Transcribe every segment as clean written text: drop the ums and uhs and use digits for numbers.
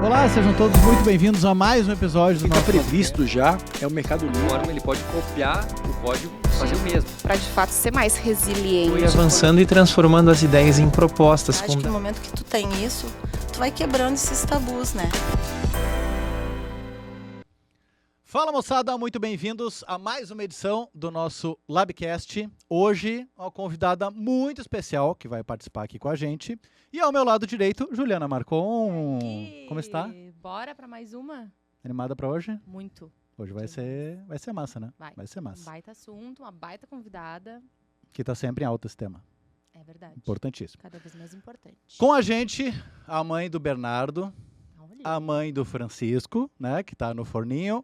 Olá, sejam todos muito bem-vindos a mais um episódio do nosso previsto já é o Mercado Livre. Ele pode copiar o código e fazer o mesmo. Para de fato ser mais resiliente. Foi avançando e transformando as ideias em propostas. Acho que no momento que tu tem isso, tu vai quebrando esses tabus, né? Fala, moçada, muito bem-vindos a mais uma edição do nosso Labcast. Hoje, uma convidada muito especial que vai participar aqui com a gente. E ao meu lado direito, Juliana Marcon. Como está? Bora para mais uma? Animada para hoje? Muito. Hoje vai ser massa, né? Vai ser massa. Um baita assunto, uma baita convidada. Que tá sempre em alta esse tema. É verdade. Importantíssimo. Cada vez mais importante. Com a gente, a mãe do Bernardo, Olha. a mãe do Francisco, né, que tá no forninho.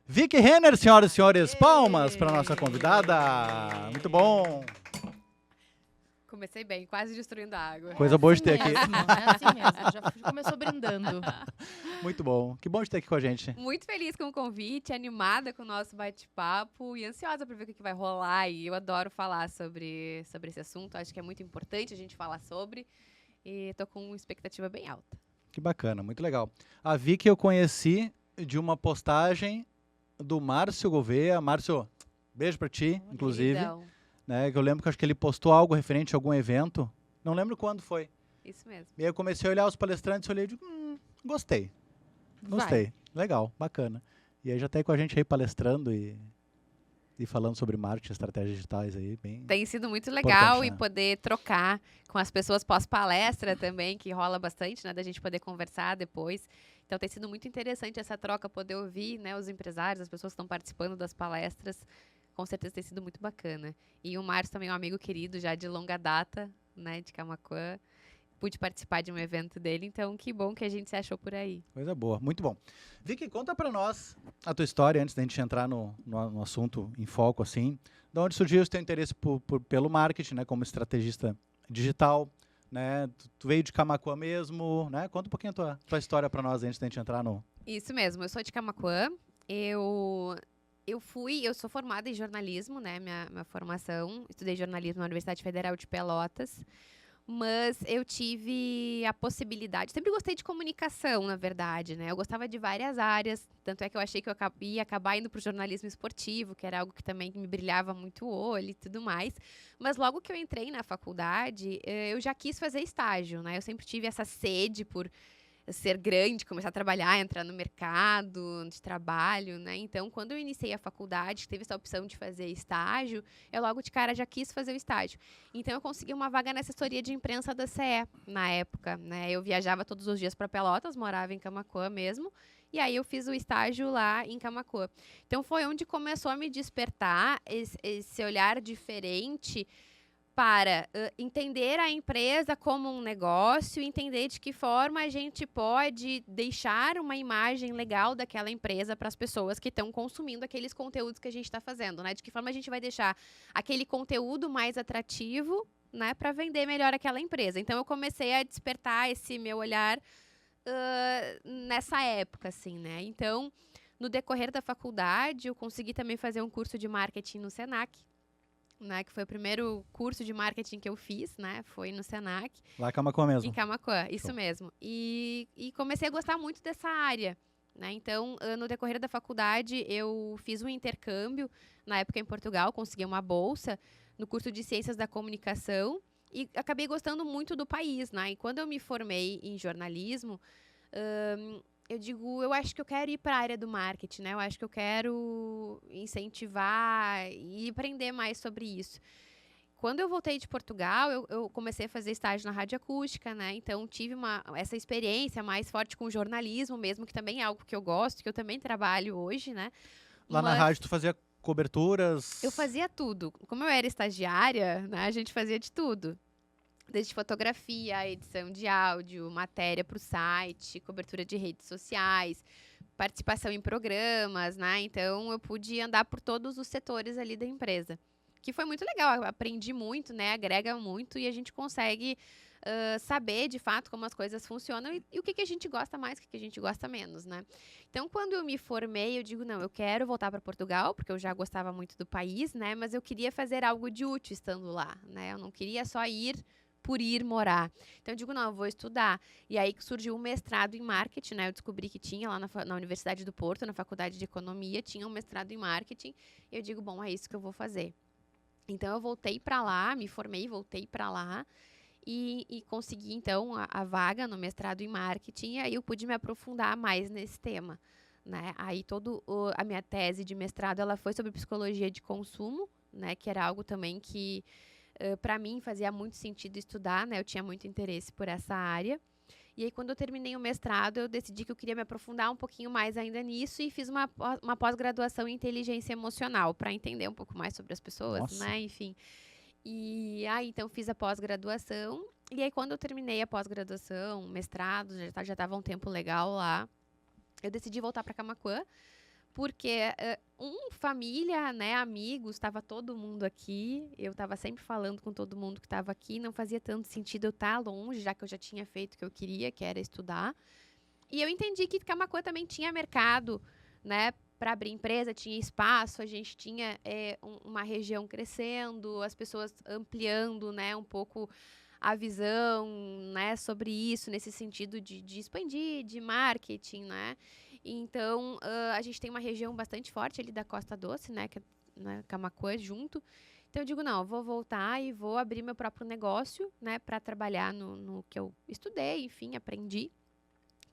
Vicky Renner, senhoras e senhores, palmas para nossa convidada. Muito bom. Comecei bem, quase destruindo a água. Coisa boa de ter aqui. É assim mesmo, já começou brindando. Muito bom. Que bom de ter aqui com a gente. Muito feliz com o convite, animada com o nosso bate-papo e ansiosa para ver o que vai rolar. E eu adoro falar sobre esse assunto, acho que é muito importante a gente falar sobre. E tô com uma expectativa bem alta. Que bacana, muito legal. A Vicky eu conheci de uma postagem do Márcio Gouveia. Márcio, beijo pra ti, inclusive. Queridão. Né, que eu lembro que acho que ele postou algo referente a algum evento. Não lembro quando foi. Isso mesmo. E aí eu comecei a olhar os palestrantes e olhei e digo, gostei. Gostei. Legal, bacana. E aí já tá aí com a gente aí palestrando e falando sobre marketing, estratégias digitais aí. Tem sido muito legal Importante, e né? poder trocar com as pessoas pós-palestra também, que rola bastante, né? Da gente poder conversar depois. Então tem sido muito interessante essa troca, poder ouvir, né, os empresários, as pessoas que estão participando das palestras. Com certeza tem sido muito bacana. E o Márcio também é um amigo querido já de longa data, né, de Camaquã. Pude participar de um evento dele, então que bom que a gente se achou por aí. Coisa boa, muito bom. Vicky, conta pra nós a tua história antes da gente entrar no assunto em foco, assim. De onde surgiu o teu interesse pelo marketing, né, como estrategista digital, né? Tu veio de Camaquã mesmo, né? Conta um pouquinho a tua história pra nós antes da gente entrar no... Isso mesmo, eu sou de Camaquã. Eu sou formada em jornalismo, né, minha formação. Estudei jornalismo na Universidade Federal de Pelotas. Mas eu tive a possibilidade, sempre gostei de comunicação, na verdade, né? Eu gostava de várias áreas, tanto é que eu achei que eu ia acabar indo para o jornalismo esportivo, que era algo que também me brilhava muito o olho e tudo mais. Mas logo que eu entrei na faculdade, eu já quis fazer estágio, né? Eu sempre tive essa sede por ser grande, começar a trabalhar, entrar no mercado de trabalho, né? Então, quando eu iniciei a faculdade, teve essa opção de fazer estágio, eu logo de cara já quis fazer o estágio. Então, eu consegui uma vaga na assessoria de imprensa da CE, na época, né? Eu viajava todos os dias para Pelotas, morava em Camaquã mesmo, e aí eu fiz o estágio lá em Camaquã. Então, foi onde começou a me despertar esse olhar diferente para entender a empresa como um negócio, entender de que forma a gente pode deixar uma imagem legal daquela empresa para as pessoas que estão consumindo aqueles conteúdos que a gente está fazendo, né? De que forma a gente vai deixar aquele conteúdo mais atrativo, né, para vender melhor aquela empresa. Então, eu comecei a despertar esse meu olhar nessa época, assim, né? Então, no decorrer da faculdade, eu consegui também fazer um curso de marketing no Senac, né, que foi o primeiro curso de marketing que eu fiz, né, foi no Senac. Lá em Camaquã mesmo. Em Camaquã, isso mesmo. E comecei a gostar muito dessa área, né, então, no decorrer da faculdade, eu fiz um intercâmbio, na época em Portugal, consegui uma bolsa no curso de Ciências da Comunicação e acabei gostando muito do país, né, e quando eu me formei em jornalismo, eu acho que eu quero ir para a área do marketing, né? Eu acho que eu quero incentivar e aprender mais sobre isso. Quando eu voltei de Portugal, eu comecei a fazer estágio na rádio acústica, né? Então, tive essa experiência mais forte com jornalismo mesmo, que também é algo que eu gosto, que eu também trabalho hoje, né? Lá na rádio tu fazia coberturas? Eu fazia tudo. Como eu era estagiária, né? A gente fazia de tudo. Desde fotografia, edição de áudio, matéria para o site, cobertura de redes sociais, participação em programas, né? Então, eu pude andar por todos os setores ali da empresa. Que foi muito legal, eu aprendi muito, né? Agrega muito e a gente consegue saber, de fato, como as coisas funcionam e o que a gente gosta mais, o que a gente gosta menos, né? Então, quando eu me formei, eu digo, não, eu quero voltar para Portugal, porque eu já gostava muito do país, né? Mas eu queria fazer algo de útil estando lá, né? Eu não queria só ir por ir morar. Então eu digo, não, eu vou estudar. E aí que surgiu o mestrado em marketing, né? Eu descobri que tinha lá na Universidade do Porto, na Faculdade de Economia, tinha um mestrado em marketing. E eu digo, bom, é isso que eu vou fazer. Então eu voltei para lá, me formei, voltei para lá. E consegui, então, a vaga no mestrado em marketing. E aí eu pude me aprofundar mais nesse tema. Né? Aí a minha tese de mestrado ela foi sobre psicologia de consumo, né? Que era algo também que, para mim, fazia muito sentido estudar. Né? Eu tinha muito interesse por essa área. E aí, quando eu terminei o mestrado, eu decidi que eu queria me aprofundar um pouquinho mais ainda nisso e fiz uma pós-graduação em inteligência emocional para entender um pouco mais sobre as pessoas, Nossa. né? Enfim. E aí, então, fiz a pós-graduação. E aí, quando eu terminei a pós-graduação, mestrado, já estava um tempo legal lá, eu decidi voltar para Camaquã, porque família, né, amigos, estava todo mundo aqui. Eu estava sempre falando com todo mundo que estava aqui. Não fazia tanto sentido eu estar longe, já que eu já tinha feito o que eu queria, que era estudar. E eu entendi que Camaquã também tinha mercado, né, para abrir empresa, tinha espaço, a gente tinha uma região crescendo, as pessoas ampliando, né, um pouco a visão, né, sobre isso, nesse sentido de expandir, de marketing, né. Então, a gente tem uma região bastante forte ali da Costa Doce, né, que é, né, Camaquã junto. Então, eu digo, não, eu vou voltar e vou abrir meu próprio negócio, né, para trabalhar no que eu estudei, enfim, aprendi,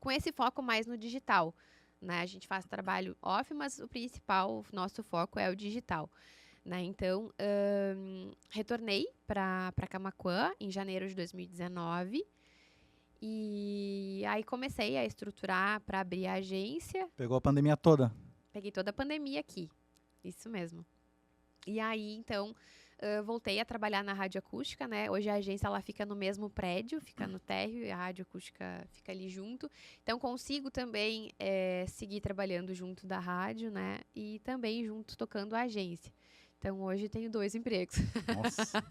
com esse foco mais no digital. Né? A gente faz trabalho off, mas o principal, o nosso foco é o digital. Né? Então, retornei para Camaquã em janeiro de 2019. E aí comecei a estruturar para abrir a agência. Pegou a pandemia toda. Peguei toda a pandemia aqui. Isso mesmo. E aí, então, voltei a trabalhar na Rádio Acústica, né? Hoje a agência ela fica no mesmo prédio, fica no térreo, e a Rádio Acústica fica ali junto. Então, consigo também seguir trabalhando junto da rádio, né? E também junto tocando a agência. Então, hoje tenho 2 empregos. Nossa.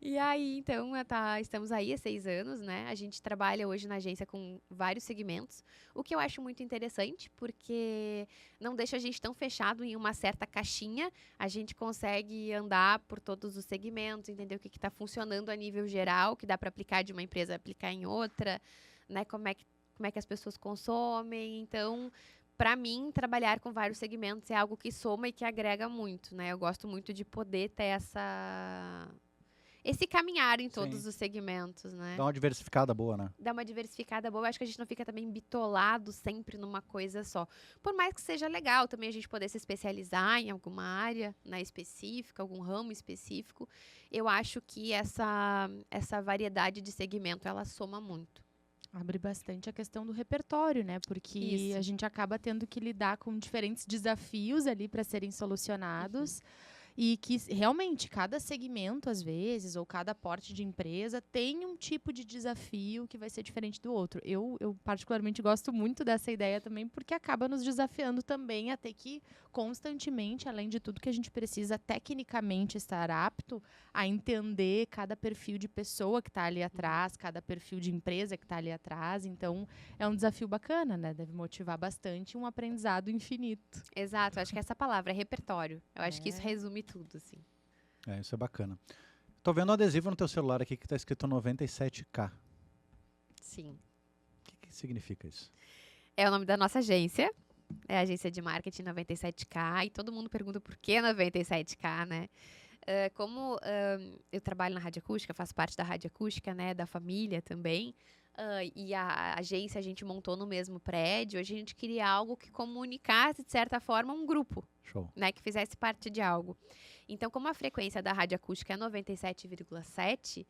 E aí, então, estamos aí há 6 anos, né? A gente trabalha hoje na agência com vários segmentos, o que eu acho muito interessante, porque não deixa a gente tão fechado em uma certa caixinha. A gente consegue andar por todos os segmentos, entender o que está funcionando a nível geral, que dá para aplicar de uma empresa, aplicar em outra, né? Como é que as pessoas consomem. Então, para mim, trabalhar com vários segmentos é algo que soma e que agrega muito, né? Eu gosto muito de poder ter esse caminhar em todos Sim. os segmentos, né? Dá uma diversificada boa, né? Dá uma diversificada boa. Eu acho que a gente não fica também bitolado sempre numa coisa só. Por mais que seja legal também a gente poder se especializar em alguma área, né, específica, algum ramo específico, eu acho que essa variedade de segmento, ela soma muito. Abre bastante a questão do repertório, né? Porque Isso. a gente acaba tendo que lidar com diferentes desafios ali para serem solucionados. E que realmente cada segmento, às vezes, ou cada porte de empresa tem um tipo de desafio que vai ser diferente do outro. Eu particularmente gosto muito dessa ideia também, porque acaba nos desafiando também a ter que constantemente, além de tudo que a gente precisa tecnicamente estar apto a entender cada perfil de pessoa que está ali atrás, cada perfil de empresa que está ali atrás. Então, é um desafio bacana, né? Deve motivar bastante um aprendizado infinito. Exato, acho que essa palavra é repertório. Eu acho que isso resume tudo, assim. Isso é bacana. Tô vendo um adesivo no teu celular aqui que tá escrito 97K. Sim. O que significa isso? É o nome da nossa agência. É a agência de marketing 97K. E todo mundo pergunta por que 97K, né? Como eu trabalho na Rádio Acústica, faço parte da Rádio Acústica, né? Da família também. E a agência a gente montou no mesmo prédio. A gente queria algo que comunicasse, de certa forma, um grupo. Show. Né, que fizesse parte de algo. Então, como a frequência da Rádio Acústica é 97,7,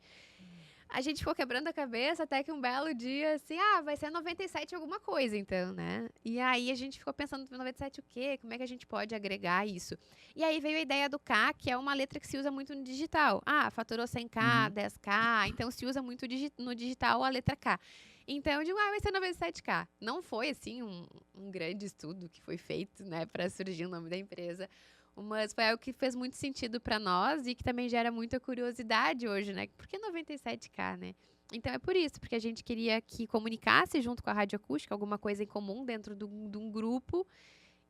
a gente ficou quebrando a cabeça até que um belo dia, assim, vai ser 97 alguma coisa, então, né? E aí a gente ficou pensando, 97 o quê? Como é que a gente pode agregar isso? E aí veio a ideia do K, que é uma letra que se usa muito no digital. Faturou 100K, 10K, então se usa muito no digital a letra K. Então, eu digo, vai ser 97K. Não foi, assim, um grande estudo que foi feito, né, para surgir o nome da empresa. Mas foi algo que fez muito sentido para nós e que também gera muita curiosidade hoje, né? Por que 97K, né? Então, é por isso, porque a gente queria que comunicasse junto com a Rádio Acústica alguma coisa em comum dentro de um grupo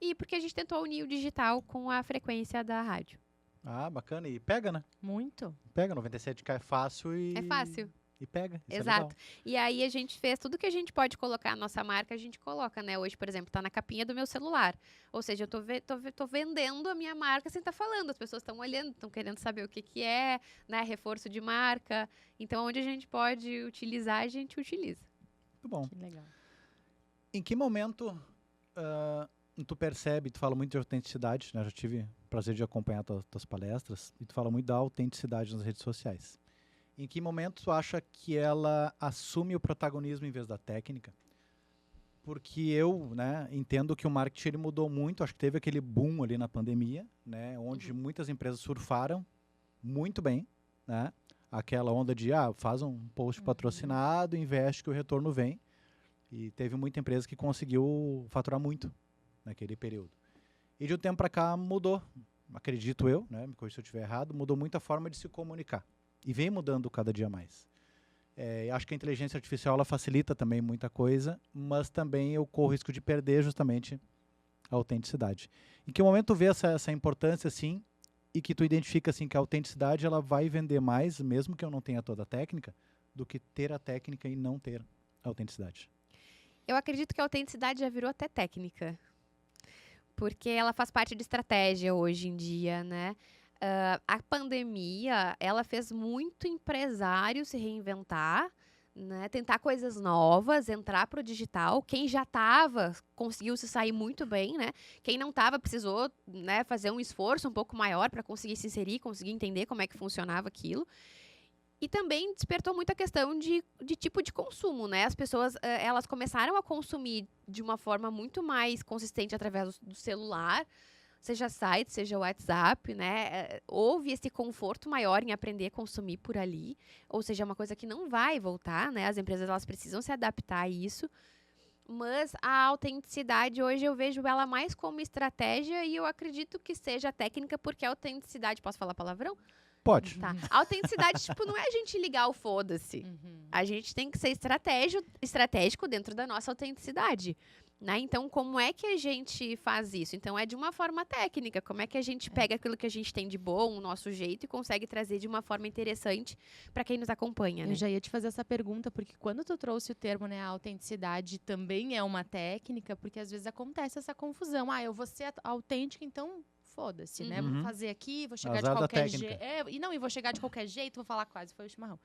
e porque a gente tentou unir o digital com a frequência da rádio. Bacana. E pega, né? Muito. Pega, 97K é fácil e... É fácil. E pega. Isso Exato. É legal. E aí a gente fez tudo que a gente pode colocar a nossa marca, a gente coloca, né? Hoje, por exemplo, tá na capinha do meu celular. Ou seja, eu tô vendendo a minha marca sem estar falando. As pessoas estão olhando, estão querendo saber o que é, né? Reforço de marca. Então, onde a gente pode utilizar, a gente utiliza. Muito bom. Que legal. Em que momento tu percebe, tu fala muito de autenticidade, né? Eu já tive o prazer de acompanhar tuas palestras, e tu fala muito da autenticidade nas redes sociais. Em que momento tu acha que ela assume o protagonismo em vez da técnica? Porque eu, né, entendo que o marketing ele mudou muito, acho que teve aquele boom ali na pandemia, né, onde muitas empresas surfaram muito bem, né? Aquela onda de, faz um post patrocinado, investe que o retorno vem. E teve muita empresa que conseguiu faturar muito naquele período. E de um tempo para cá mudou, acredito eu, né, me corrija se eu estiver errado, mudou muito a forma de se comunicar. E vem mudando cada dia mais. Acho que a inteligência artificial ela facilita também muita coisa, mas também eu corro o risco de perder justamente a autenticidade. Em que momento tu vê essa importância assim, e que tu identifica assim, que a autenticidade ela vai vender mais, mesmo que eu não tenha toda a técnica, do que ter a técnica e não ter a autenticidade? Eu acredito que a autenticidade já virou até técnica. Porque ela faz parte de estratégia hoje em dia, né? A pandemia, ela fez muito empresário se reinventar, né? Tentar coisas novas, entrar para o digital. Quem já estava conseguiu se sair muito bem, né? Quem não estava precisou, né, fazer um esforço um pouco maior para conseguir se inserir, conseguir entender como é que funcionava aquilo. E também despertou muita questão de tipo de consumo, né? As pessoas, elas começaram a consumir de uma forma muito mais consistente através do celular, seja site, seja WhatsApp, né? Houve esse conforto maior em aprender a consumir por ali, ou seja, é uma coisa que não vai voltar, né? As empresas, elas precisam se adaptar a isso, mas a autenticidade hoje eu vejo ela mais como estratégia e eu acredito que seja técnica, porque a autenticidade, posso falar palavrão? Pode. Tá. A autenticidade, tipo, não é a gente ligar o foda-se. A gente tem que ser estratégico dentro da nossa autenticidade. Né? Então, como é que a gente faz isso? Então, é de uma forma técnica. Como é que a gente pega aquilo que a gente tem de bom, o nosso jeito, e consegue trazer de uma forma interessante para quem nos acompanha, né? Eu já ia te fazer essa pergunta, porque quando tu trouxe o termo, né, a autenticidade também é uma técnica, porque às vezes acontece essa confusão. Eu vou ser autêntica, então foda-se, né? Vou fazer aqui, vou chegar de Azar da qualquer técnica. jeito. E vou chegar de qualquer jeito, vou falar quase, foi o chimarrão.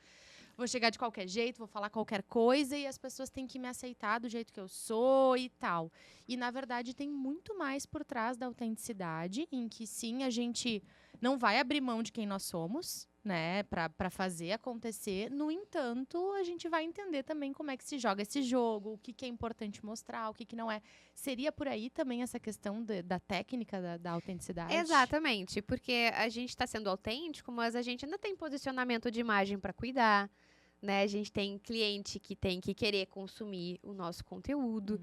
Vou chegar de qualquer jeito, vou falar qualquer coisa e as pessoas têm que me aceitar do jeito que eu sou e tal. E, na verdade, tem muito mais por trás da autenticidade, em que, sim, a gente não vai abrir mão de quem nós somos, né, para fazer acontecer. No entanto, a gente vai entender também como é que se joga esse jogo, o que é importante mostrar, o que não é. Seria por aí também essa questão da técnica da autenticidade? Exatamente, porque a gente está sendo autêntico, mas a gente ainda tem posicionamento de imagem para cuidar, né? A gente tem cliente que tem que querer consumir o nosso conteúdo,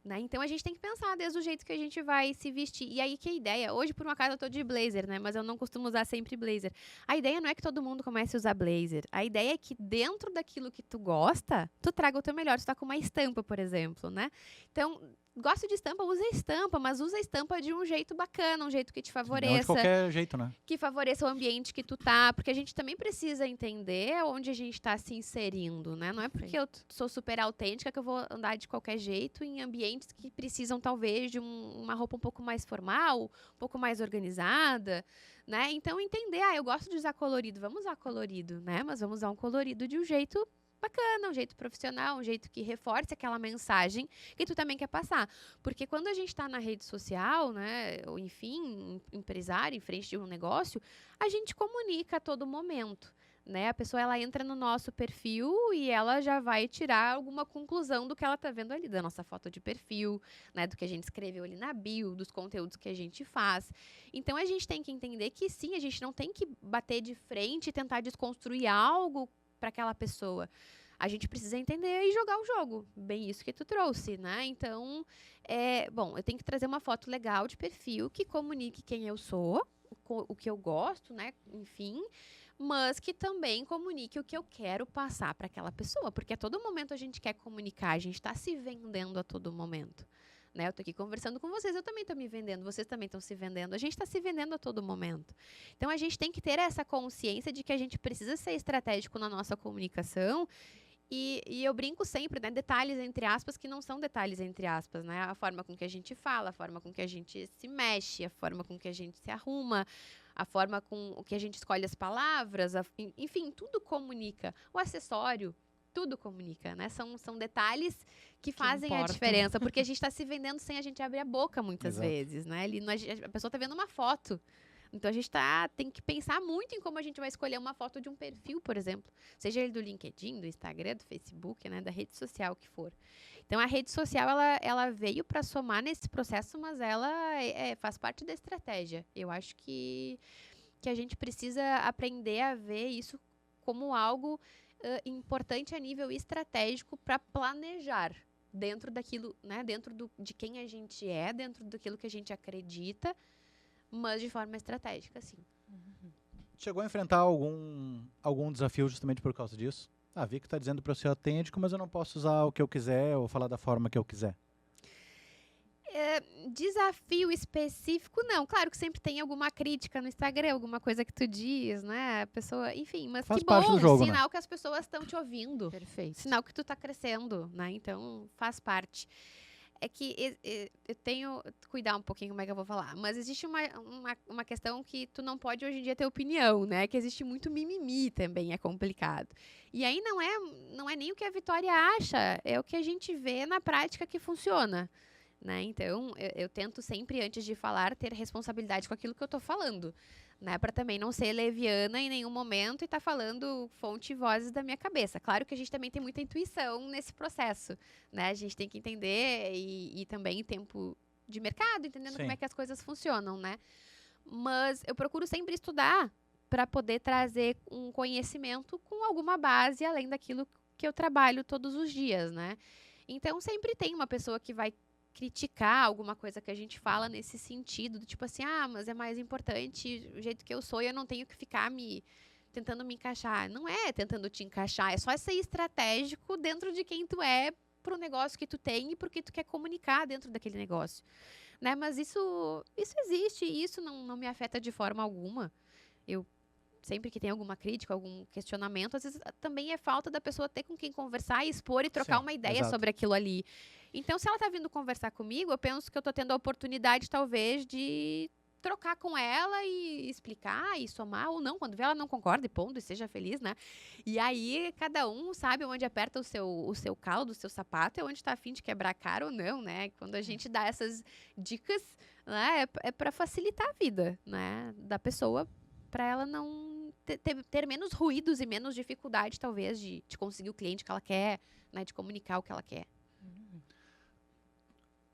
né? Então, a gente tem que pensar desde o jeito que a gente vai se vestir. E aí, que a ideia? Hoje, por um acaso, eu tô de blazer, né? Mas eu não costumo usar sempre blazer. A ideia não é que todo mundo comece a usar blazer. A ideia é que dentro daquilo que tu gosta, tu traga o teu melhor. Tu tá com uma estampa, por exemplo, né? Então, gosto de estampa, usa estampa, mas usa a estampa de um jeito bacana, um jeito que te favoreça. Não de qualquer jeito, né? Que favoreça o ambiente que tu tá, porque a gente também precisa entender onde a gente está se inserindo, né? Não é porque eu sou super autêntica que eu vou andar de qualquer jeito em ambientes que precisam, talvez, de uma roupa um pouco mais formal, um pouco mais organizada, né? Então, entender, eu gosto de usar colorido, vamos usar colorido, né? Mas vamos usar um colorido de um jeito bacana, um jeito profissional, um jeito que reforce aquela mensagem que tu também quer passar. Porque quando a gente está na rede social, né, ou enfim, empresário, em frente de um negócio, a gente comunica a todo momento, né? A pessoa, ela entra no nosso perfil e ela já vai tirar alguma conclusão do que ela tá vendo ali, da nossa foto de perfil, né, do que a gente escreveu ali na bio, dos conteúdos que a gente faz. Então, a gente tem que entender que, sim, a gente não tem que bater de frente e tentar desconstruir algo para aquela pessoa. A gente precisa entender e jogar o jogo. Bem isso que tu trouxe, né? Então, eu tenho que trazer uma foto legal de perfil que comunique quem eu sou, o que eu gosto, né? Enfim, mas que também comunique o que eu quero passar para aquela pessoa, porque a todo momento a gente quer comunicar, a gente está se vendendo a todo momento. né? Eu tô aqui conversando com vocês, eu também tô me vendendo, vocês também estão se vendendo. A gente está se vendendo a todo momento. Então, a gente tem que ter essa consciência de que a gente precisa ser estratégico na nossa comunicação. E eu brinco sempre, né? Detalhes entre aspas que não são detalhes entre aspas, né? A forma com que a gente fala, a forma com que a gente se mexe, a forma com que a gente se arruma, a forma com que a gente escolhe as palavras, enfim, tudo comunica. O acessório, tudo comunica, né? São detalhes que fazem a importam. diferença, porque a gente está se vendendo sem a gente abrir a boca muitas Exato. vezes, né? A pessoa está vendo uma foto. Então, a gente tem que pensar muito em como a gente vai escolher uma foto de um perfil, por exemplo. Seja ele do LinkedIn, do Instagram, do Facebook, né? Da rede social que for. Então, a rede social, ela veio para somar nesse processo, mas ela faz parte da estratégia. Eu acho que a gente precisa aprender a ver isso como algo importante a nível estratégico para planejar dentro daquilo, né? Dentro de quem a gente é, dentro daquilo que a gente acredita, mas de forma estratégica, sim. Chegou a enfrentar algum desafio justamente por causa disso? A Vicky está dizendo para o seu autêntico, mas eu não posso usar o que eu quiser ou falar da forma que eu quiser. Desafio específico, não. Claro que sempre tem alguma crítica no Instagram, alguma coisa que tu diz, né? A pessoa, enfim, mas Faz que parte bom, do jogo, né? sinal que as pessoas estão te ouvindo. Perfeito. Sinal que tu tá crescendo, né? Então, faz parte. É que eu tenho que cuidar um pouquinho como é que eu vou falar. Mas existe uma questão que tu não pode hoje em dia ter opinião, né? Que existe muito mimimi também, é complicado. E aí não é nem o que a Vitória acha, é o que a gente vê na prática que funciona. Né? Então, eu tento sempre, antes de falar, ter responsabilidade com aquilo que eu tô falando. Né? Para também não ser leviana em nenhum momento e estar falando fonte e vozes da minha cabeça. Claro que a gente também tem muita intuição nesse processo. Né? A gente tem que entender e também tempo de mercado, entendendo Sim. como é que as coisas funcionam. Né? Mas eu procuro sempre estudar para poder trazer um conhecimento com alguma base além daquilo que eu trabalho todos os dias. Né? Então, sempre tem uma pessoa que vai criticar alguma coisa que a gente fala nesse sentido, do tipo assim, mas é mais importante o jeito que eu sou e eu não tenho que ficar tentando me encaixar. Não é tentando te encaixar, é só ser estratégico dentro de quem tu é pro negócio que tu tem e pro que tu quer comunicar dentro daquele negócio. Né? Mas isso existe e isso não me afeta de forma alguma. Eu sempre que tem alguma crítica, algum questionamento, às vezes também é falta da pessoa ter com quem conversar e expor e trocar Sim, uma ideia exato. sobre aquilo ali. Então, se ela tá vindo conversar comigo, eu penso que eu tô tendo a oportunidade, talvez, de trocar com ela e explicar e somar ou não. Quando vê, ela não concorda e ponto, e seja feliz, né? E aí, cada um sabe onde aperta o seu calo, o seu sapato, é onde tá a fim de quebrar a cara ou não, né? Quando a gente dá essas dicas, né, é para facilitar a vida, né, da pessoa, para ela não ter menos ruídos e menos dificuldade, talvez, de conseguir o cliente que ela quer, né, de comunicar o que ela quer.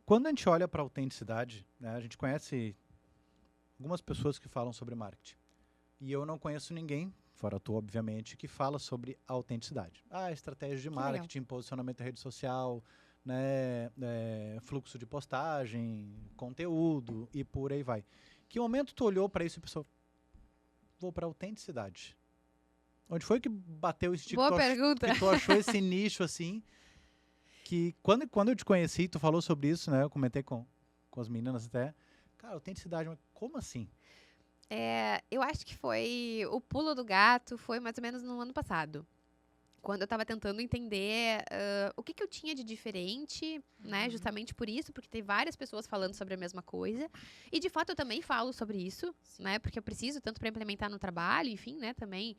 Quando a gente olha para a autenticidade, né, a gente conhece algumas pessoas que falam sobre marketing. E eu não conheço ninguém, fora tu, obviamente, que fala sobre autenticidade. Estratégia de marketing, posicionamento em rede social, né, fluxo de postagem, conteúdo e por aí vai. Que momento tu olhou para isso e pensou, vou para autenticidade? Onde foi que bateu esse tipo? Boa pergunta. Que tu achou esse nicho assim? Que quando eu te conheci, tu falou sobre isso, né? Eu comentei com as meninas até. Cara, autenticidade, mas como assim? Eu acho que foi o pulo do gato, foi mais ou menos no ano passado. Quando eu estava tentando entender o que eu tinha de diferente, né? Justamente por isso, porque tem várias pessoas falando sobre a mesma coisa. E, de fato, eu também falo sobre isso, né? Porque eu preciso, tanto para implementar no trabalho, enfim, né? Também,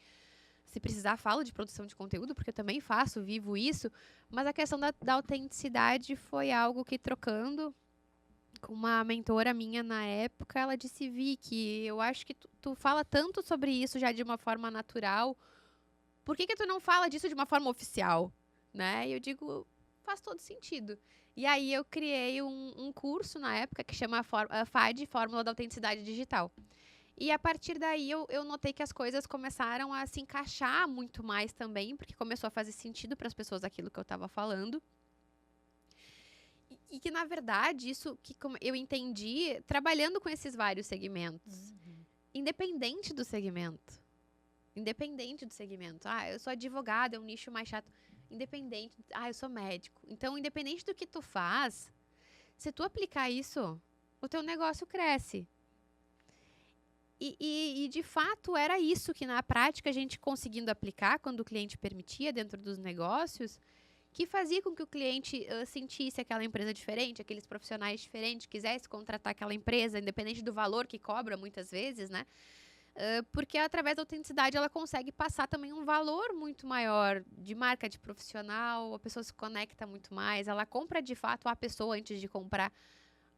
se precisar, falo de produção de conteúdo, porque eu também faço, vivo isso. Mas a questão da autenticidade foi algo que, trocando com uma mentora minha na época, ela disse, Vicky, eu acho que tu fala tanto sobre isso já de uma forma natural, por que tu não fala disso de uma forma oficial? Né? E eu digo, faz todo sentido. E aí eu criei um curso na época que chama FAD, Fórmula da Autenticidade Digital. E a partir daí eu notei que as coisas começaram a se encaixar muito mais também, porque começou a fazer sentido para as pessoas aquilo que eu estava falando. E que, na verdade, isso que eu entendi trabalhando com esses vários segmentos. Independente do segmento. Independente do segmento. Eu sou advogada, é um nicho mais chato. Independente. Eu sou médico. Então, independente do que tu faz, Se tu aplicar isso, o teu negócio cresce. E de fato era isso que na prática a gente conseguindo aplicar quando o cliente permitia dentro dos negócios, que fazia com que o cliente sentisse aquela empresa diferente, aqueles profissionais diferentes, quisesse contratar aquela empresa, independente do valor que cobra muitas vezes, né? Porque através da autenticidade ela consegue passar também um valor muito maior de marca, de profissional, a pessoa se conecta muito mais, ela compra de fato a pessoa antes de comprar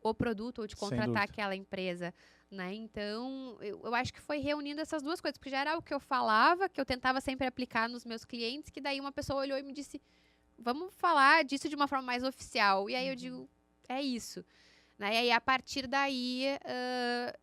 o produto ou de Sem contratar dúvida. aquela empresa, né? Então, eu acho que foi reunindo essas duas coisas, porque já era o que eu falava, que eu tentava sempre aplicar nos meus clientes, que daí uma pessoa olhou e me disse, vamos falar disso de uma forma mais oficial. E aí eu digo, é isso. Né? E aí, a partir daí,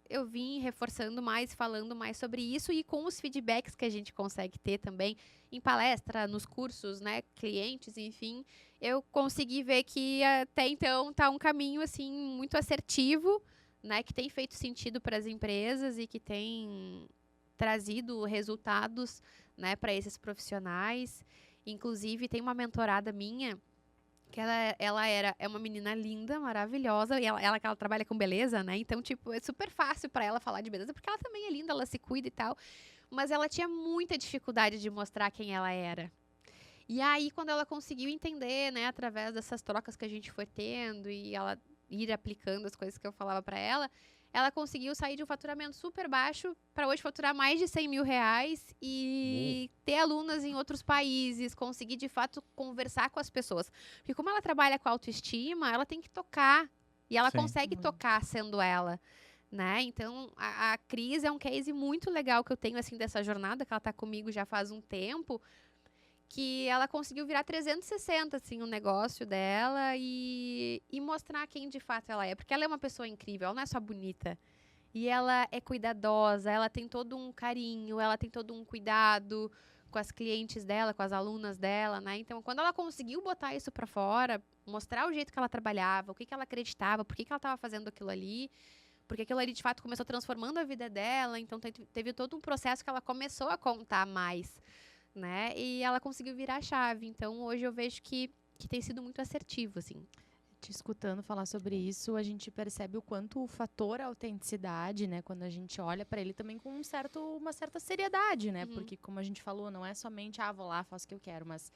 eu vim reforçando mais, falando mais sobre isso e com os feedbacks que a gente consegue ter também em palestra, nos cursos, né, clientes, enfim, eu consegui ver que até então tá um caminho, assim, muito assertivo, né, que tem feito sentido para as empresas e que tem trazido resultados, né, para esses profissionais. Inclusive, tem uma mentorada minha que ela é uma menina linda, maravilhosa, e ela trabalha com beleza, né? Então, tipo, é super fácil pra ela falar de beleza, porque ela também é linda, ela se cuida e tal. Mas ela tinha muita dificuldade de mostrar quem ela era. E aí, quando ela conseguiu entender, né, através dessas trocas que a gente foi tendo e ela ir aplicando as coisas que eu falava pra ela, ela conseguiu sair de um faturamento super baixo para hoje faturar mais de 100 mil reais e ter alunas em outros países, conseguir de fato conversar com as pessoas. Porque como ela trabalha com autoestima, ela tem que tocar. E ela Sim. consegue tocar sendo ela. Né? Então, a Cris é um case muito legal que eu tenho assim dessa jornada, que ela está comigo já faz um tempo, que ela conseguiu virar 360, assim, o negócio dela e mostrar quem de fato ela é. Porque ela é uma pessoa incrível, ela não é só bonita. E ela é cuidadosa, ela tem todo um carinho, ela tem todo um cuidado com as clientes dela, com as alunas dela, né? Então, quando ela conseguiu botar isso pra fora, mostrar o jeito que ela trabalhava, o que ela acreditava, por que ela estava fazendo aquilo ali, porque aquilo ali, de fato, começou transformando a vida dela. Então, teve todo um processo que ela começou a contar mais, né? E ela conseguiu virar a chave. Então, hoje eu vejo que tem sido muito assertivo, assim. Te escutando falar sobre isso, a gente percebe o quanto o fator autenticidade, né? Quando a gente olha para ele também com uma certa seriedade, né? Porque, como a gente falou, não é somente, vou lá, faço o que eu quero, mas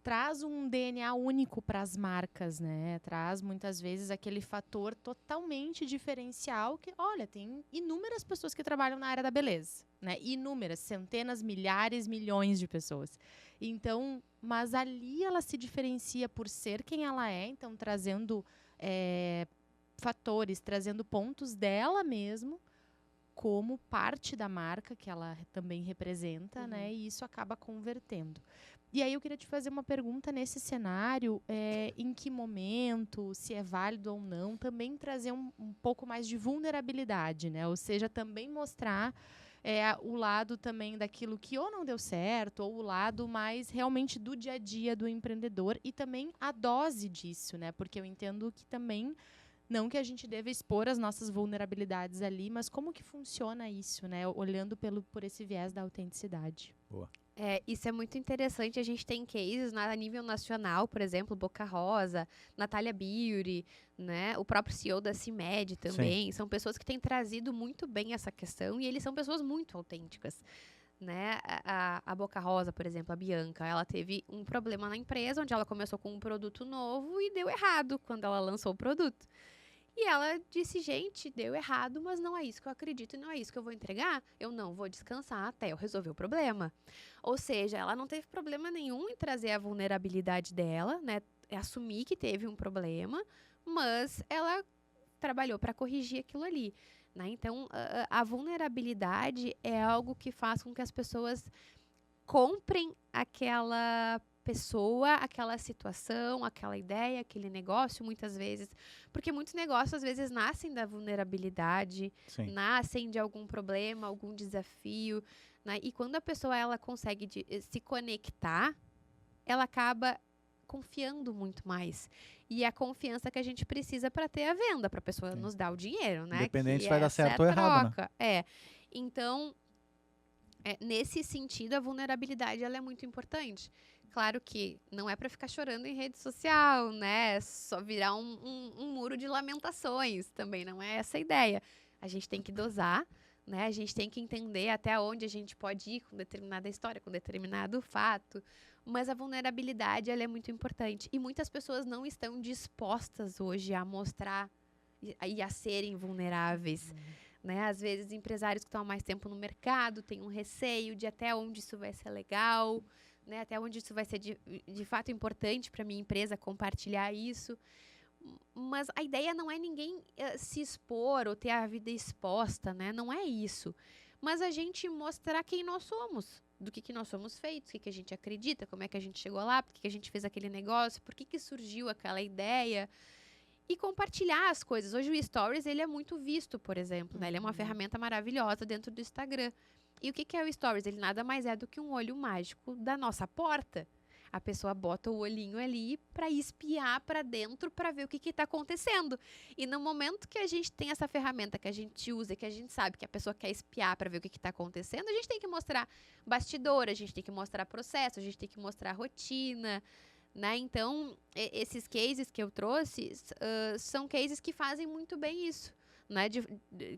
traz um DNA único para as marcas, né? Traz, muitas vezes, aquele fator totalmente diferencial que, olha, tem inúmeras pessoas que trabalham na área da beleza, né? Inúmeras, centenas, milhares, milhões de pessoas. Então, mas ali ela se diferencia por ser quem ela é, então trazendo fatores, trazendo pontos dela mesmo como parte da marca que ela também representa, né? E isso acaba convertendo. E aí eu queria te fazer uma pergunta nesse cenário, em que momento, se é válido ou não, também trazer um pouco mais de vulnerabilidade, né? Ou seja, também mostrar o lado também daquilo que ou não deu certo, ou o lado mais realmente do dia a dia do empreendedor e também a dose disso, né? Porque eu entendo que também, não que a gente deva expor as nossas vulnerabilidades ali, mas como que funciona isso, né? Olhando por esse viés da autenticidade. Boa. Isso é muito interessante. A gente tem cases a nível nacional, por exemplo, Boca Rosa, Natália Beauty, né? O próprio CEO da CIMED também. São pessoas que têm trazido muito bem essa questão e eles são pessoas muito autênticas. Né? A Boca Rosa, por exemplo, a Bianca, ela teve um problema na empresa onde ela começou com um produto novo e deu errado quando ela lançou o produto. E ela disse, gente, deu errado, mas não é isso que eu acredito e não é isso que eu vou entregar. Eu não vou descansar até eu resolver o problema. Ou seja, ela não teve problema nenhum em trazer a vulnerabilidade dela, né? Assumir que teve um problema, mas ela trabalhou para corrigir aquilo ali. Né? Então, a vulnerabilidade é algo que faz com que as pessoas comprem aquela pessoa, aquela situação, aquela ideia, aquele negócio, muitas vezes. Porque muitos negócios, às vezes, nascem da vulnerabilidade, nascem de algum problema, algum desafio. Né? E quando a pessoa ela consegue se conectar, ela acaba confiando muito mais. E é a confiança que a gente precisa para ter a venda, para a pessoa nos dar o dinheiro, né? Independente se vai dar certo ou errado, né? Então, nesse sentido, a vulnerabilidade ela é muito importante. Claro que não é para ficar chorando em rede social, né? Só virar um muro de lamentações. Também não é essa a ideia. A gente tem que dosar, né? A gente tem que entender até onde a gente pode ir com determinada história, com determinado fato. Mas a vulnerabilidade, ela é muito importante. E muitas pessoas não estão dispostas hoje a mostrar e a serem vulneráveis. Né? Às vezes, empresários que estão há mais tempo no mercado têm um receio de até onde isso vai ser legal, né? Até onde isso vai ser de fato importante para a minha empresa compartilhar isso. Mas a ideia não é ninguém se expor ou ter a vida exposta, né? Não é isso. Mas a gente mostrar quem nós somos, do que nós somos feitos, o que a gente acredita, como é que a gente chegou lá, por que a gente fez aquele negócio, por que surgiu aquela ideia. E compartilhar as coisas. Hoje o Stories, ele é muito visto, por exemplo, né? Ele é uma ferramenta maravilhosa dentro do Instagram. E o que é o Stories? Ele nada mais é do que um olho mágico da nossa porta. A pessoa bota o olhinho ali para espiar para dentro para ver o que está acontecendo. E no momento que a gente tem essa ferramenta que a gente usa, que a gente sabe que a pessoa quer espiar para ver o que está acontecendo, a gente tem que mostrar bastidor, a gente tem que mostrar processo, a gente tem que mostrar rotina, né? Então, esses cases que eu trouxe são cases que fazem muito bem isso. Né, de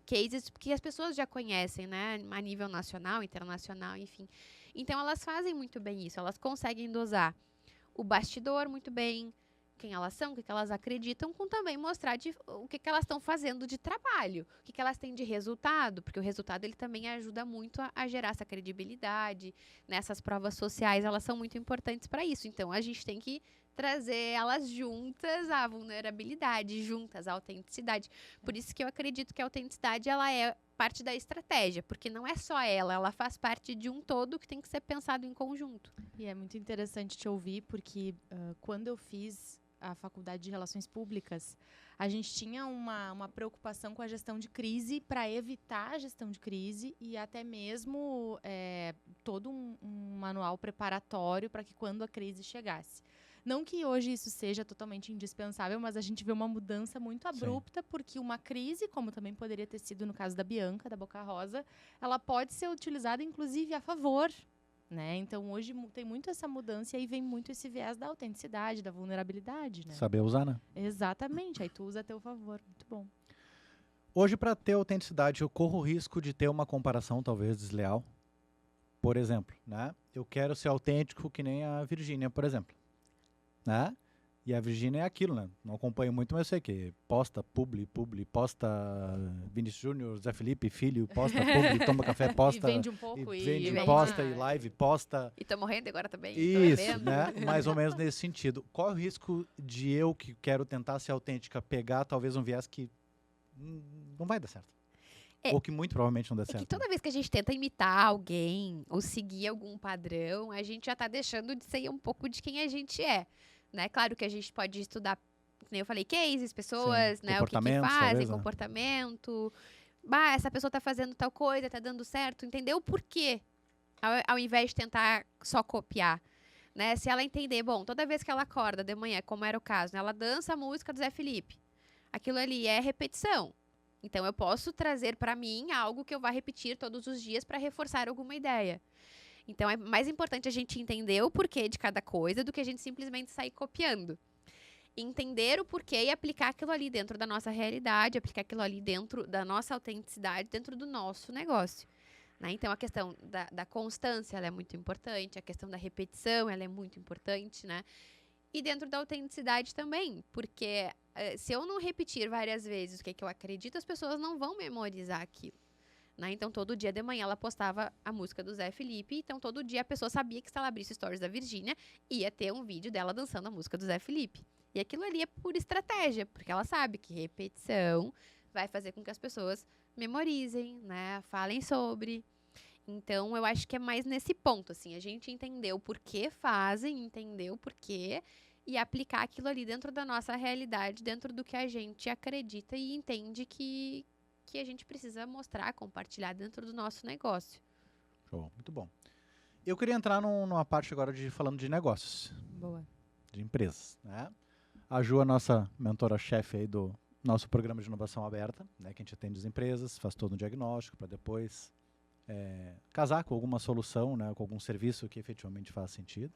cases que as pessoas já conhecem, né, a nível nacional, internacional, enfim. Então, elas fazem muito bem isso, elas conseguem dosar o bastidor muito bem, quem elas são, o que elas acreditam, com também mostrar o que elas estão fazendo de trabalho, o que elas têm de resultado, porque o resultado ele também ajuda muito a gerar essa credibilidade, né, essas provas sociais, elas são muito importantes para isso. Então, a gente tem que trazer elas juntas à vulnerabilidade, juntas à autenticidade. Por isso que eu acredito que a autenticidade ela é parte da estratégia, porque não é só ela faz parte de um todo que tem que ser pensado em conjunto. E é muito interessante te ouvir, porque quando eu fiz a faculdade de Relações Públicas, a gente tinha uma preocupação com a gestão de crise para evitar a gestão de crise e até mesmo todo um manual preparatório para que quando a crise chegasse. Não que hoje isso seja totalmente indispensável, mas a gente vê uma mudança muito abrupta, porque uma crise, como também poderia ter sido no caso da Bianca, da Boca Rosa, ela pode ser utilizada, inclusive, a favor. Né? Então, hoje tem muito essa mudança e aí vem muito esse viés da autenticidade, da vulnerabilidade. Né? Saber usar, né? Exatamente, aí tu usa a teu favor. Muito bom. Hoje, para ter autenticidade, eu corro o risco de ter uma comparação talvez desleal. Por exemplo, né? Eu quero ser autêntico que nem a Virgínia, por exemplo. Né? E a Virgínia é aquilo, né? Não acompanho muito, mas eu sei que posta publi, posta Vinícius Júnior, Zé Felipe, filho, posta publi, toma café, posta... E vende um pouco vende, vende posta, mais. e live, posta... E tô morrendo agora também. Isso, né? Mais ou menos nesse sentido. Qual é o risco de eu, que quero tentar ser autêntica, pegar talvez um viés que não vai dar certo? Ou que muito provavelmente não dá certo. Que toda vez que a gente tenta imitar alguém ou seguir algum padrão, a gente já tá deixando de ser um pouco de quem a gente é. Né? Claro que a gente pode estudar, como eu falei, cases, pessoas, né? O que fazem, talvez, né? comportamento. Essa pessoa tá fazendo tal coisa, tá dando certo. Entender o porquê, ao invés de tentar só copiar. Né? Se ela entender, bom, toda vez que ela acorda de manhã, como era o caso, né? Ela dança a música do Zé Felipe. Aquilo ali é repetição. Então, eu posso trazer para mim algo que eu vá repetir todos os dias para reforçar alguma ideia. Então, é mais importante a gente entender o porquê de cada coisa do que a gente simplesmente sair copiando. Entender o porquê e aplicar aquilo ali dentro da nossa realidade, aplicar aquilo ali dentro da nossa autenticidade, dentro do nosso negócio. Né? Então, a questão da constância ela é muito importante, a questão da repetição ela é muito importante, né? E dentro da autenticidade também, porque se eu não repetir várias vezes o que eu acredito, as pessoas não vão memorizar aquilo. Né? Então, todo dia de manhã ela postava a música do Zé Felipe. Então, todo dia a pessoa sabia que se ela abrisse stories da Virgínia, ia ter um vídeo dela dançando a música do Zé Felipe. E aquilo ali é por estratégia, porque ela sabe que repetição vai fazer com que as pessoas memorizem, né? Falem sobre. Então, eu acho que é mais nesse ponto, assim, a gente entender o porquê fazem, entender o porquê e aplicar aquilo ali dentro da nossa realidade, dentro do que a gente acredita e entende que a gente precisa mostrar, compartilhar dentro do nosso negócio. Show, muito bom. Eu queria entrar numa parte agora falando de negócios. Boa. De empresas, né? A Ju, a nossa mentora-chefe aí do nosso programa de inovação aberta, né? Que a gente atende as empresas, faz todo um diagnóstico para depois casar com alguma solução, né? Com algum serviço que efetivamente faz sentido.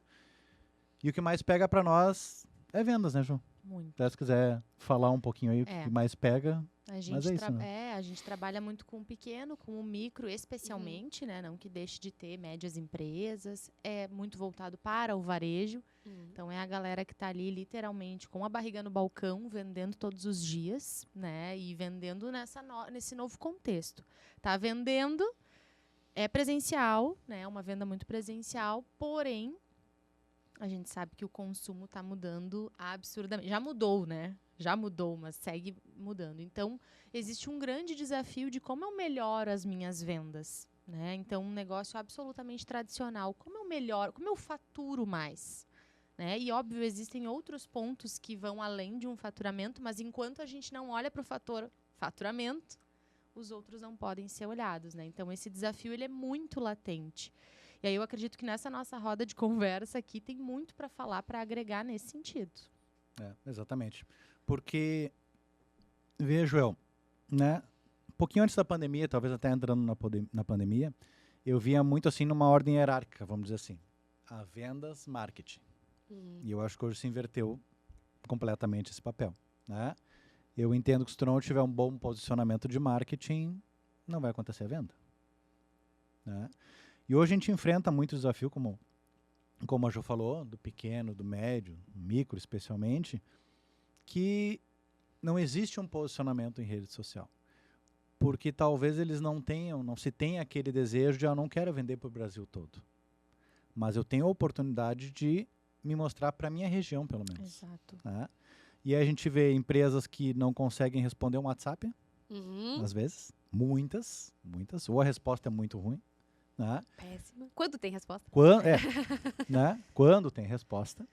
E o que mais pega para nós é vendas, né, Ju? Muito. Até se quiser falar um pouquinho aí o É. que mais pega. A gente, é isso, né? a gente trabalha muito com o pequeno, com o micro, especialmente, né? Não que deixe de ter médias empresas. É muito voltado para o varejo. Então, é a galera que está ali, literalmente, com a barriga no balcão, vendendo todos os dias, né? E vendendo nesse novo contexto. Tá vendendo, é presencial, né? Uma venda muito presencial, porém, a gente sabe que o consumo está mudando absurdamente. Já mudou, né? Já mudou, mas segue mudando. Então, existe um grande desafio de como eu melhoro as minhas vendas, né? Então, um negócio absolutamente tradicional. Como eu melhoro? Como eu faturo mais? Né? E, óbvio, existem outros pontos que vão além de um faturamento, mas enquanto a gente não olha para o fator faturamento, os outros não podem ser olhados, né? Então, esse desafio ele é muito latente. E aí eu acredito que nessa nossa roda de conversa aqui tem muito para falar, para agregar nesse sentido. Exatamente. Porque, veja, Joel, né? Um pouquinho antes da pandemia, talvez até entrando na pandemia, eu via muito assim numa ordem hierárquica, vamos dizer assim. A vendas, marketing. E eu acho que hoje se inverteu completamente esse papel, né? Eu entendo que se tu não tiver um bom posicionamento de marketing, não vai acontecer a venda, né? E hoje a gente enfrenta muito desafio, como a Jo falou, do pequeno, do médio, do micro especialmente, que não existe um posicionamento em rede social. Porque talvez eles não se tenha aquele desejo de eu não quero vender para o Brasil todo. Mas eu tenho a oportunidade de me mostrar para a minha região, pelo menos. Exato. Né? E aí a gente vê empresas que não conseguem responder um WhatsApp, às vezes, muitas, ou a resposta é muito ruim. Né? Péssima. Quando tem resposta? Né? Quando tem resposta.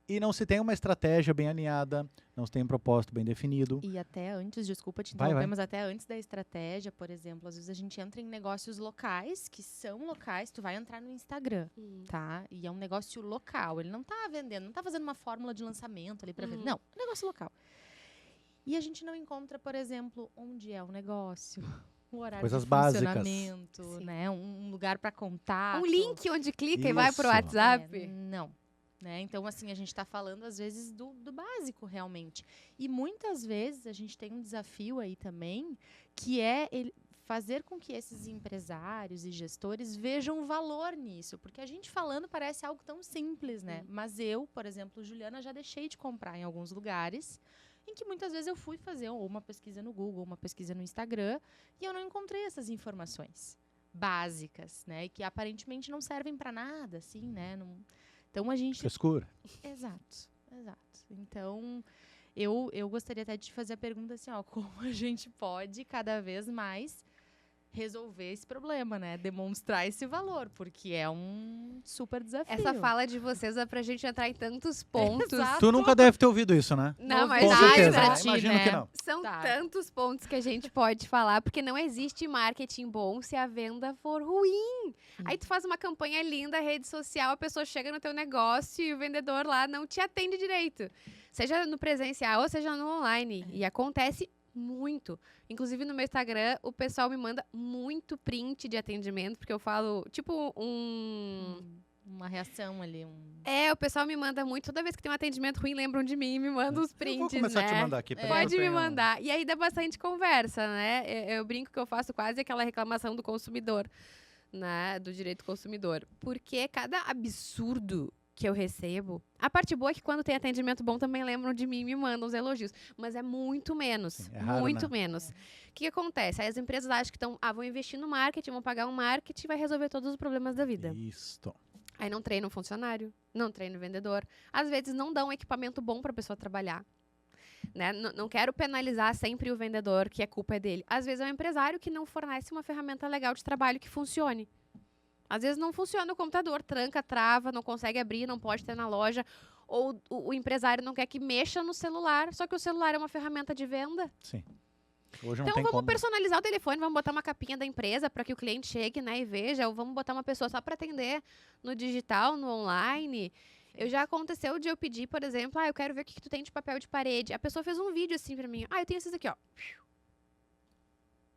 E não se tem uma estratégia bem alinhada, não se tem um propósito bem definido. E até antes, desculpa te interromper, mas até antes da estratégia, por exemplo, às vezes a gente entra em negócios locais, que são locais, tu vai entrar no Instagram, tá? E é um negócio local, ele não tá vendendo, não tá fazendo uma fórmula de lançamento ali pra vender, não, é um negócio local. E a gente não encontra, por exemplo, onde é o negócio, o horário Coisas de básicas. funcionamento, né? Um lugar para contato. Um link onde clica e vai pro WhatsApp. Não. Né? Então, assim, a gente está falando, às vezes, do básico, realmente. E muitas vezes a gente tem um desafio aí também, que é fazer com que esses empresários e gestores vejam valor nisso. Porque a gente falando parece algo tão simples, né? Mas eu, por exemplo, Juliana, já deixei de comprar em alguns lugares em que muitas vezes eu fui fazer ou uma pesquisa no Google, uma pesquisa no Instagram, e eu não encontrei essas informações básicas, né? E que aparentemente não servem para nada, assim, né? Então a gente... Frescura. Exato. Então, eu gostaria até de te fazer a pergunta assim, ó, como a gente pode cada vez mais resolver esse problema, né? Demonstrar esse valor, porque é um super desafio. Essa fala de vocês é pra gente entrar em tantos pontos. Exato. Tu nunca deve ter ouvido isso, né? Não, mas Com Novidade certeza, pra né? ti, Imagino né? que não. são Tá. tantos pontos que a gente pode falar, porque não existe marketing bom se a venda for ruim. Aí tu faz uma campanha linda, rede social, a pessoa chega no teu negócio e o vendedor lá não te atende direito. Seja no presencial ou seja no online. E acontece muito. Inclusive no meu Instagram, o pessoal me manda muito print de atendimento, porque eu falo, tipo, Uma reação ali, o pessoal me manda muito. Toda vez que tem um atendimento ruim, lembram de mim e me mandam os prints, Eu vou começar né? a te mandar aqui. pra Pode eu me tenho- mandar. E aí dá bastante conversa, né? Eu brinco que eu faço quase aquela reclamação do consumidor, né? Do direito do consumidor. Porque cada absurdo que eu recebo... A parte boa é que quando tem atendimento bom também lembram de mim e me mandam os elogios. Mas é muito menos. Sim, é raro, muito né? menos. O que acontece? Aí as empresas acham que vão investir no marketing, vão pagar um marketing e vai resolver todos os problemas da vida. Isto. Aí não treina o funcionário, não treina o vendedor. Às vezes não dá um equipamento bom para a pessoa trabalhar. Né? Não quero penalizar sempre o vendedor, que a culpa é dele. Às vezes é o empresário que não fornece uma ferramenta legal de trabalho que funcione. Às vezes não funciona o computador, tranca, trava, não consegue abrir, não pode ter na loja. Ou o empresário não quer que mexa no celular, só que o celular é uma ferramenta de venda. Sim. Hoje não Então tem vamos como. personalizar o telefone, vamos botar uma capinha da empresa para que o cliente chegue, né, e veja, ou vamos botar uma pessoa só para atender no digital, no online. Já aconteceu de eu pedir, por exemplo, eu quero ver o que tu tem de papel de parede. A pessoa fez um vídeo assim para mim. Eu tenho esses aqui, ó.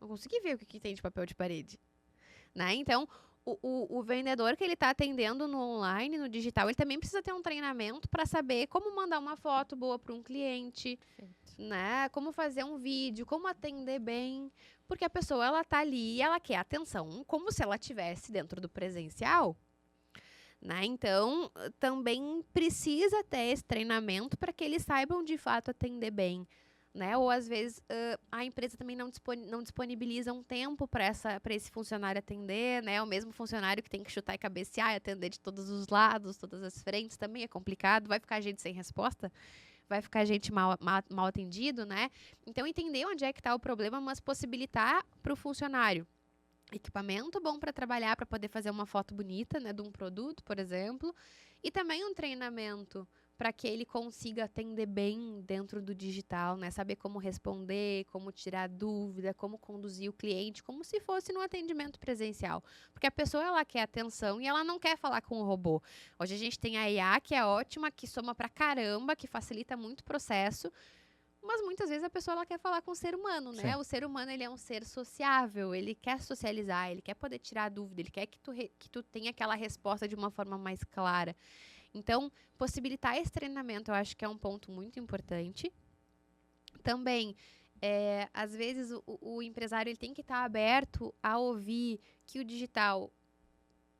Não consegui ver o que tem de papel de parede. Né? Então, o vendedor que ele está atendendo no online, no digital, ele também precisa ter um treinamento para saber como mandar uma foto boa para um cliente, né? Como fazer um vídeo, como atender bem, porque a pessoa ela tá ali e ela quer atenção, como se ela estivesse dentro do presencial, né? Então, também precisa ter esse treinamento para que eles saibam de fato atender bem. Né? Ou às vezes a empresa também não disponibiliza um tempo para esse funcionário atender, né? O mesmo funcionário que tem que chutar e cabecear e atender de todos os lados, todas as frentes, também é complicado. Vai ficar gente sem resposta, vai ficar gente mal atendido, né? Então, entender onde é que está o problema, mas possibilitar para o funcionário equipamento bom para trabalhar, para poder fazer uma foto bonita, né, de um produto, por exemplo, e também um treinamento para que ele consiga atender bem dentro do digital, né? Saber como responder, como tirar dúvida, como conduzir o cliente, como se fosse no atendimento presencial. Porque a pessoa, ela quer atenção e ela não quer falar com o robô. Hoje a gente tem a IA, que é ótima, que soma pra caramba, que facilita muito o processo, mas muitas vezes a pessoa ela quer falar com o ser humano, né? Sim. O ser humano, ele é um ser sociável, ele quer socializar, ele quer poder tirar dúvida, ele quer que tu tenha aquela resposta de uma forma mais clara. Então, possibilitar esse treinamento, eu acho que é um ponto muito importante. Também, às vezes, o empresário ele tem que estar aberto a ouvir que o digital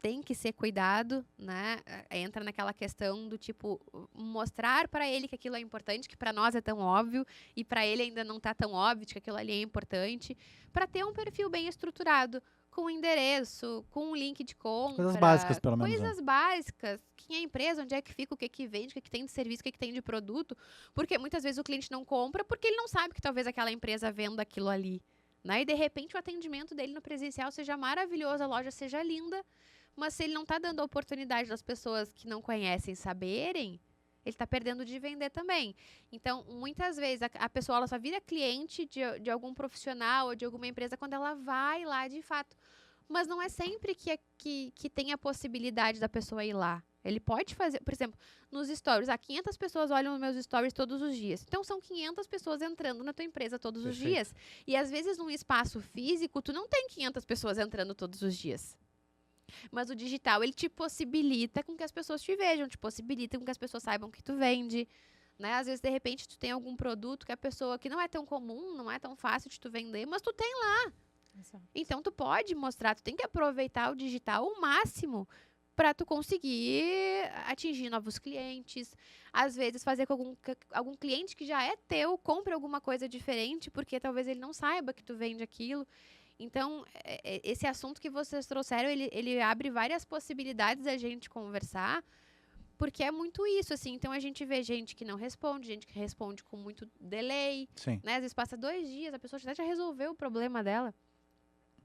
tem que ser cuidado, né? Entra naquela questão do tipo, mostrar para ele que aquilo é importante, que para nós é tão óbvio, e para ele ainda não está tão óbvio de que aquilo ali é importante, para ter um perfil bem estruturado, com endereço, com um link de compra. Coisas básicas, pelo menos. Coisas básicas. Quem é a empresa, onde é que fica, o que que vende, o que que tem de serviço, o que que tem de produto. Porque muitas vezes o cliente não compra porque ele não sabe que talvez aquela empresa venda aquilo ali. Né? E de repente o atendimento dele no presencial seja maravilhoso, a loja seja linda, mas se ele não está dando a oportunidade das pessoas que não conhecem saberem, ele está perdendo de vender também. Então, muitas vezes, a pessoa ela só vira cliente de algum profissional ou de alguma empresa quando ela vai lá de fato. Mas não é sempre que tem a possibilidade da pessoa ir lá. Ele pode fazer, por exemplo, nos stories. 500 pessoas olham os meus stories todos os dias. Então, são 500 pessoas entrando na tua empresa todos os dias. E, às vezes, num espaço físico, tu não tem 500 pessoas entrando todos os dias. Mas o digital, ele te possibilita com que as pessoas te vejam, te possibilita com que as pessoas saibam que tu vende, né? Às vezes, de repente, tu tem algum produto que a pessoa, que não é tão comum, não é tão fácil de tu vender, mas tu tem lá. Exato. Então, tu pode mostrar, tu tem que aproveitar o digital ao máximo para tu conseguir atingir novos clientes. Às vezes, fazer com que algum cliente que já é teu compre alguma coisa diferente, porque talvez ele não saiba que tu vende aquilo. Então, esse assunto que vocês trouxeram, ele abre várias possibilidades da gente conversar, porque é muito isso, assim. Então, a gente vê gente que não responde, gente que responde com muito delay. Sim. Né? Às vezes passa 2 dias, a pessoa já resolveu o problema dela.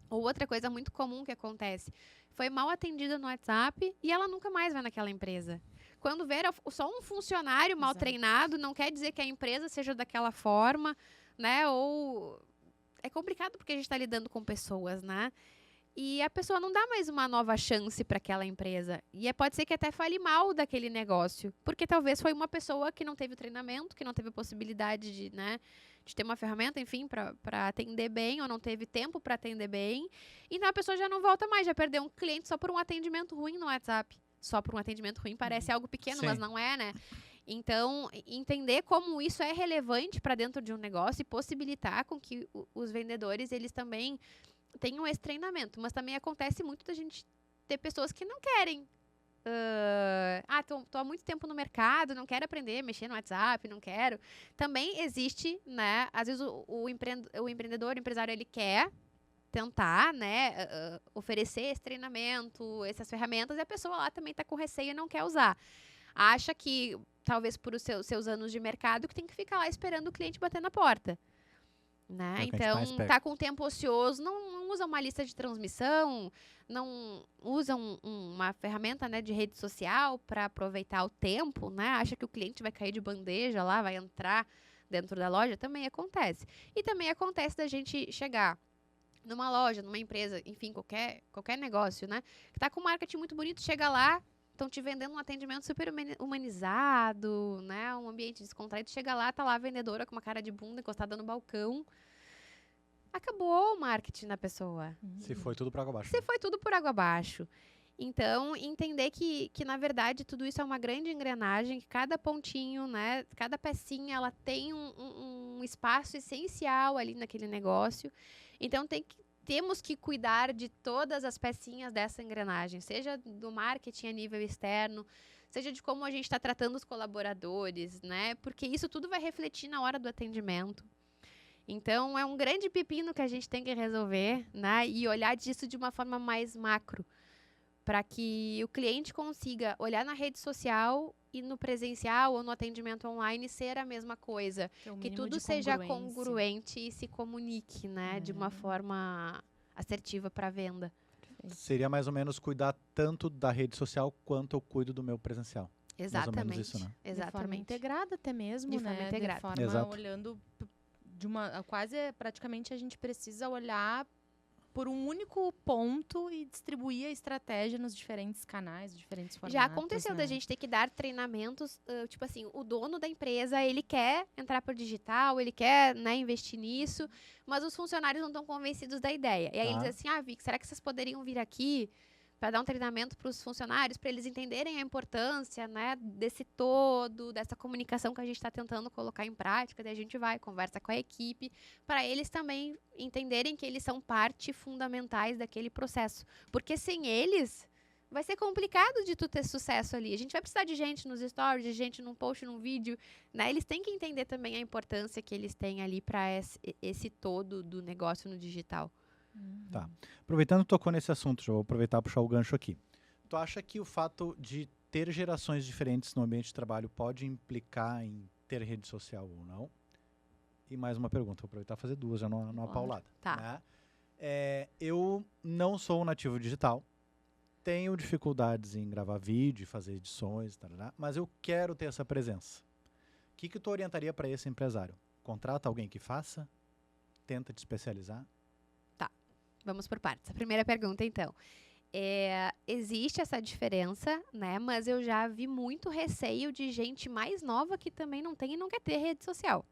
Ou outra coisa muito comum que acontece, foi mal atendida no WhatsApp e ela nunca mais vai naquela empresa. Quando vê, era só um funcionário mal treinado, não quer dizer que a empresa seja daquela forma, né? Ou... é complicado porque a gente está lidando com pessoas, né? E a pessoa não dá mais uma nova chance para aquela empresa. E pode ser que até fale mal daquele negócio. Porque talvez foi uma pessoa que não teve o treinamento, que não teve a possibilidade de, né, de ter uma ferramenta, enfim, para atender bem, ou não teve tempo para atender bem. Então a pessoa já não volta mais, já perdeu um cliente só por um atendimento ruim no WhatsApp. Só por um atendimento ruim parece algo pequeno, Sim. mas não é, né? Então, entender como isso é relevante para dentro de um negócio e possibilitar com que os vendedores, eles também tenham esse treinamento. Mas também acontece muito da gente ter pessoas que não querem. Tô há muito tempo no mercado, não quero aprender a mexer no WhatsApp, não quero. Também existe, né? Às vezes o empreendedor, o empresário, ele quer tentar, né, oferecer esse treinamento, essas ferramentas, e a pessoa lá também está com receio e não quer usar. Acha que, talvez por os seus anos de mercado, que tem que ficar lá esperando o cliente bater na porta. Né? É o que a gente mais Então, pega. tá com tempo ocioso, não usa uma lista de transmissão, não usa uma ferramenta, né, de rede social para aproveitar o tempo, né? Acha que o cliente vai cair de bandeja lá, vai entrar dentro da loja, também acontece. E também acontece da gente chegar numa loja, numa empresa, enfim, qualquer negócio, né? Que tá com um marketing muito bonito, chega lá, estão te vendendo um atendimento super humanizado, né? Um ambiente descontraído. Chega lá, tá lá a vendedora com uma cara de bunda encostada no balcão. acabou o marketing da pessoa. Se foi tudo para água abaixo. Se foi tudo por água abaixo. Então, entender que, na verdade, tudo isso é uma grande engrenagem, que cada pontinho, né, cada pecinha, ela tem um espaço essencial ali naquele negócio. Então, temos que cuidar de todas as pecinhas dessa engrenagem, seja do marketing a nível externo, seja de como a gente está tratando os colaboradores, né? Porque isso tudo vai refletir na hora do atendimento. Então, é um grande pepino que a gente tem que resolver, né? E olhar disso de uma forma mais macro, para que o cliente consiga olhar na rede social e no presencial ou no atendimento online ser a mesma coisa. Que tudo seja congruente e se comunique, né? De uma forma assertiva para a venda. Seria mais ou menos cuidar tanto da rede social quanto eu cuido do meu presencial. Exatamente. Mais ou menos isso, né? De forma integrada até mesmo, De né? forma integrada. De forma Exato. olhando de uma... Quase, praticamente, a gente precisa olhar por um único ponto e distribuir a estratégia nos diferentes canais, diferentes formatos. Já aconteceu né? da gente ter que dar treinamentos, tipo assim, o dono da empresa, ele quer entrar para o digital, ele quer, né, investir nisso, mas os funcionários não estão convencidos da ideia. E aí ele diz assim, Vic, será que vocês poderiam vir aqui para dar um treinamento para os funcionários, para eles entenderem a importância, né, desse todo, dessa comunicação que a gente está tentando colocar em prática, daí a gente vai, conversa com a equipe, para eles também entenderem que eles são parte fundamentais daquele processo. Porque sem eles, vai ser complicado de tu ter sucesso ali. A gente vai precisar de gente nos stories, de gente num post, num vídeo, né? Eles têm que entender também a importância que eles têm ali para esse todo do negócio no digital. Tá. Aproveitando que tocou nesse assunto, já vou aproveitar e puxar o gancho aqui. Tu acha que o fato de ter gerações diferentes no ambiente de trabalho pode implicar em ter rede social ou não? E mais uma pergunta, vou aproveitar e fazer duas, já numa paulada. Tá. Né? Eu não sou um nativo digital, tenho dificuldades em gravar vídeo, fazer edições, tarará, mas eu quero ter essa presença. O que tu orientaria para esse empresário? Contrata alguém que faça? Tenta te especializar? Vamos por partes. A primeira pergunta, então. Existe essa diferença, né? Mas eu já vi muito receio de gente mais nova que também não tem e não quer ter rede social.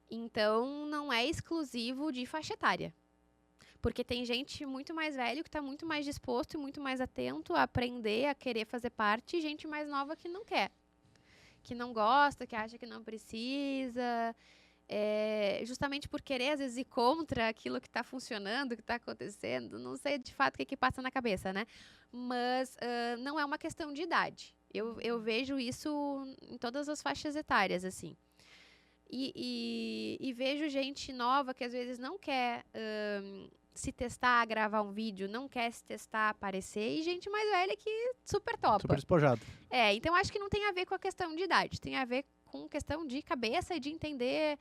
Então, não é exclusivo de faixa etária. Porque tem gente muito mais velho que está muito mais disposto e muito mais atento a aprender, a querer fazer parte, e gente mais nova que não quer. Que não gosta, que acha que não precisa... justamente por querer, às vezes, ir contra aquilo que está funcionando, que está acontecendo. Não sei, de fato, o que passa na cabeça, né? Mas não é uma questão de idade. Eu vejo isso em todas as faixas etárias, assim. E vejo gente nova que, às vezes, não quer se testar, gravar um vídeo, não quer se testar, aparecer, e gente mais velha que super topa. Super despojado. Então, acho que não tem a ver com a questão de idade. Tem a ver com questão de cabeça e de entender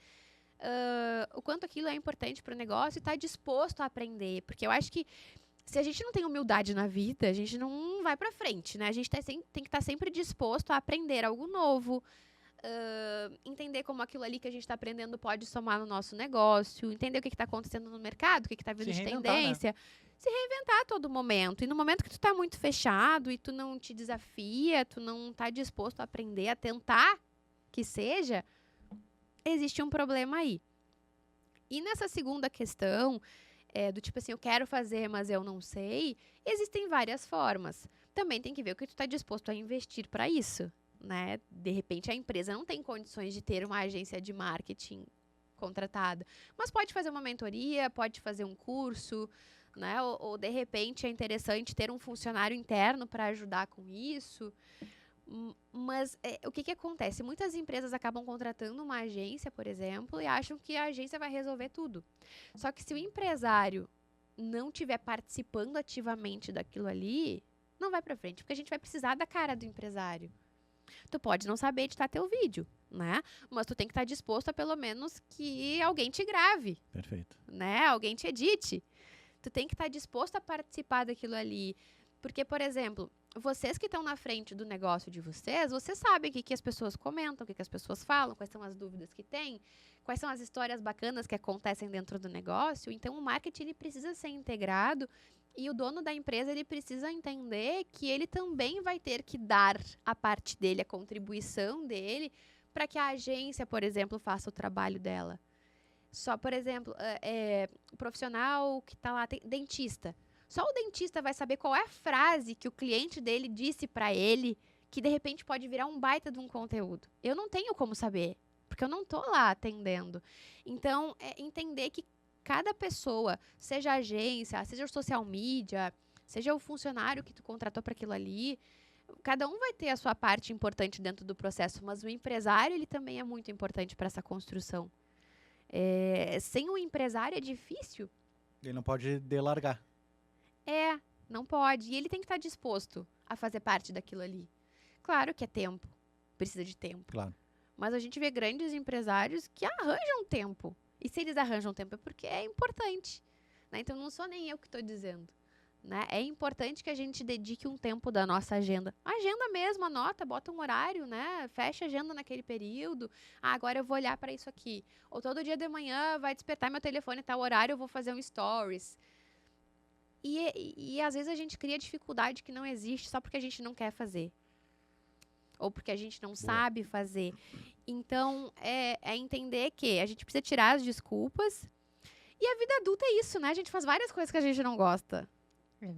o quanto aquilo é importante para o negócio e estar disposto a aprender. Porque eu acho que se a gente não tem humildade na vida, a gente não vai para frente, né? A gente tem que estar sempre disposto a aprender algo novo, entender como aquilo ali que a gente está aprendendo pode somar no nosso negócio, entender o que está acontecendo no mercado, o que está vindo de tendência. Né? Se reinventar a todo momento. E no momento que tu está muito fechado e tu não te desafia, tu não está disposto a aprender, a tentar que seja, existe um problema aí. E nessa segunda questão, do tipo assim, eu quero fazer, mas eu não sei, existem várias formas. Também tem que ver o que tu está disposto a investir para isso, né? De repente, a empresa não tem condições de ter uma agência de marketing contratada, mas pode fazer uma mentoria, pode fazer um curso, né? Ou de repente, é interessante ter um funcionário interno para ajudar com isso. Mas o que acontece? Muitas empresas acabam contratando uma agência, por exemplo, e acham que a agência vai resolver tudo. Só que se o empresário não estiver participando ativamente daquilo ali, não vai para frente, porque a gente vai precisar da cara do empresário. Tu pode não saber editar teu vídeo, né? Mas tu tem que estar disposto a, pelo menos, que alguém te grave. Perfeito. Né? Alguém te edite. Tu tem que estar disposto a participar daquilo ali. Porque, por exemplo, vocês que estão na frente do negócio de vocês sabem o que as pessoas comentam, o que as pessoas falam, quais são as dúvidas que têm, quais são as histórias bacanas que acontecem dentro do negócio. Então, o marketing ele precisa ser integrado e o dono da empresa ele precisa entender que ele também vai ter que dar a parte dele, a contribuição dele, para que a agência, por exemplo, faça o trabalho dela. Só, por exemplo, o profissional que tá lá, dentista. Só o dentista vai saber qual é a frase que o cliente dele disse pra ele, que de repente pode virar um baita de um conteúdo. Eu não tenho como saber, porque eu não tô lá atendendo. Então, entender que cada pessoa, seja a agência, seja o social media, seja o funcionário que tu contratou para aquilo ali, cada um vai ter a sua parte importante dentro do processo, mas o empresário, ele também é muito importante para essa construção. Sem o empresário é difícil. Ele não pode delargar. Não pode. E ele tem que estar disposto a fazer parte daquilo ali. Claro que é tempo. Precisa de tempo. Claro. Mas a gente vê grandes empresários que arranjam tempo. E se eles arranjam tempo é porque é importante. Né? Então, não sou nem eu que estou dizendo. Né? É importante que a gente dedique um tempo da nossa agenda. Agenda mesmo, anota, bota um horário, né? Fecha a agenda naquele período. Agora eu vou olhar para isso aqui. Ou todo dia de manhã vai despertar meu telefone, tal horário, eu vou fazer um stories. E às vezes a gente cria dificuldade que não existe só porque a gente não quer fazer. Ou porque a gente não sabe fazer. Então, é entender que a gente precisa tirar as desculpas. E a vida adulta é isso, né? A gente faz várias coisas que a gente não gosta.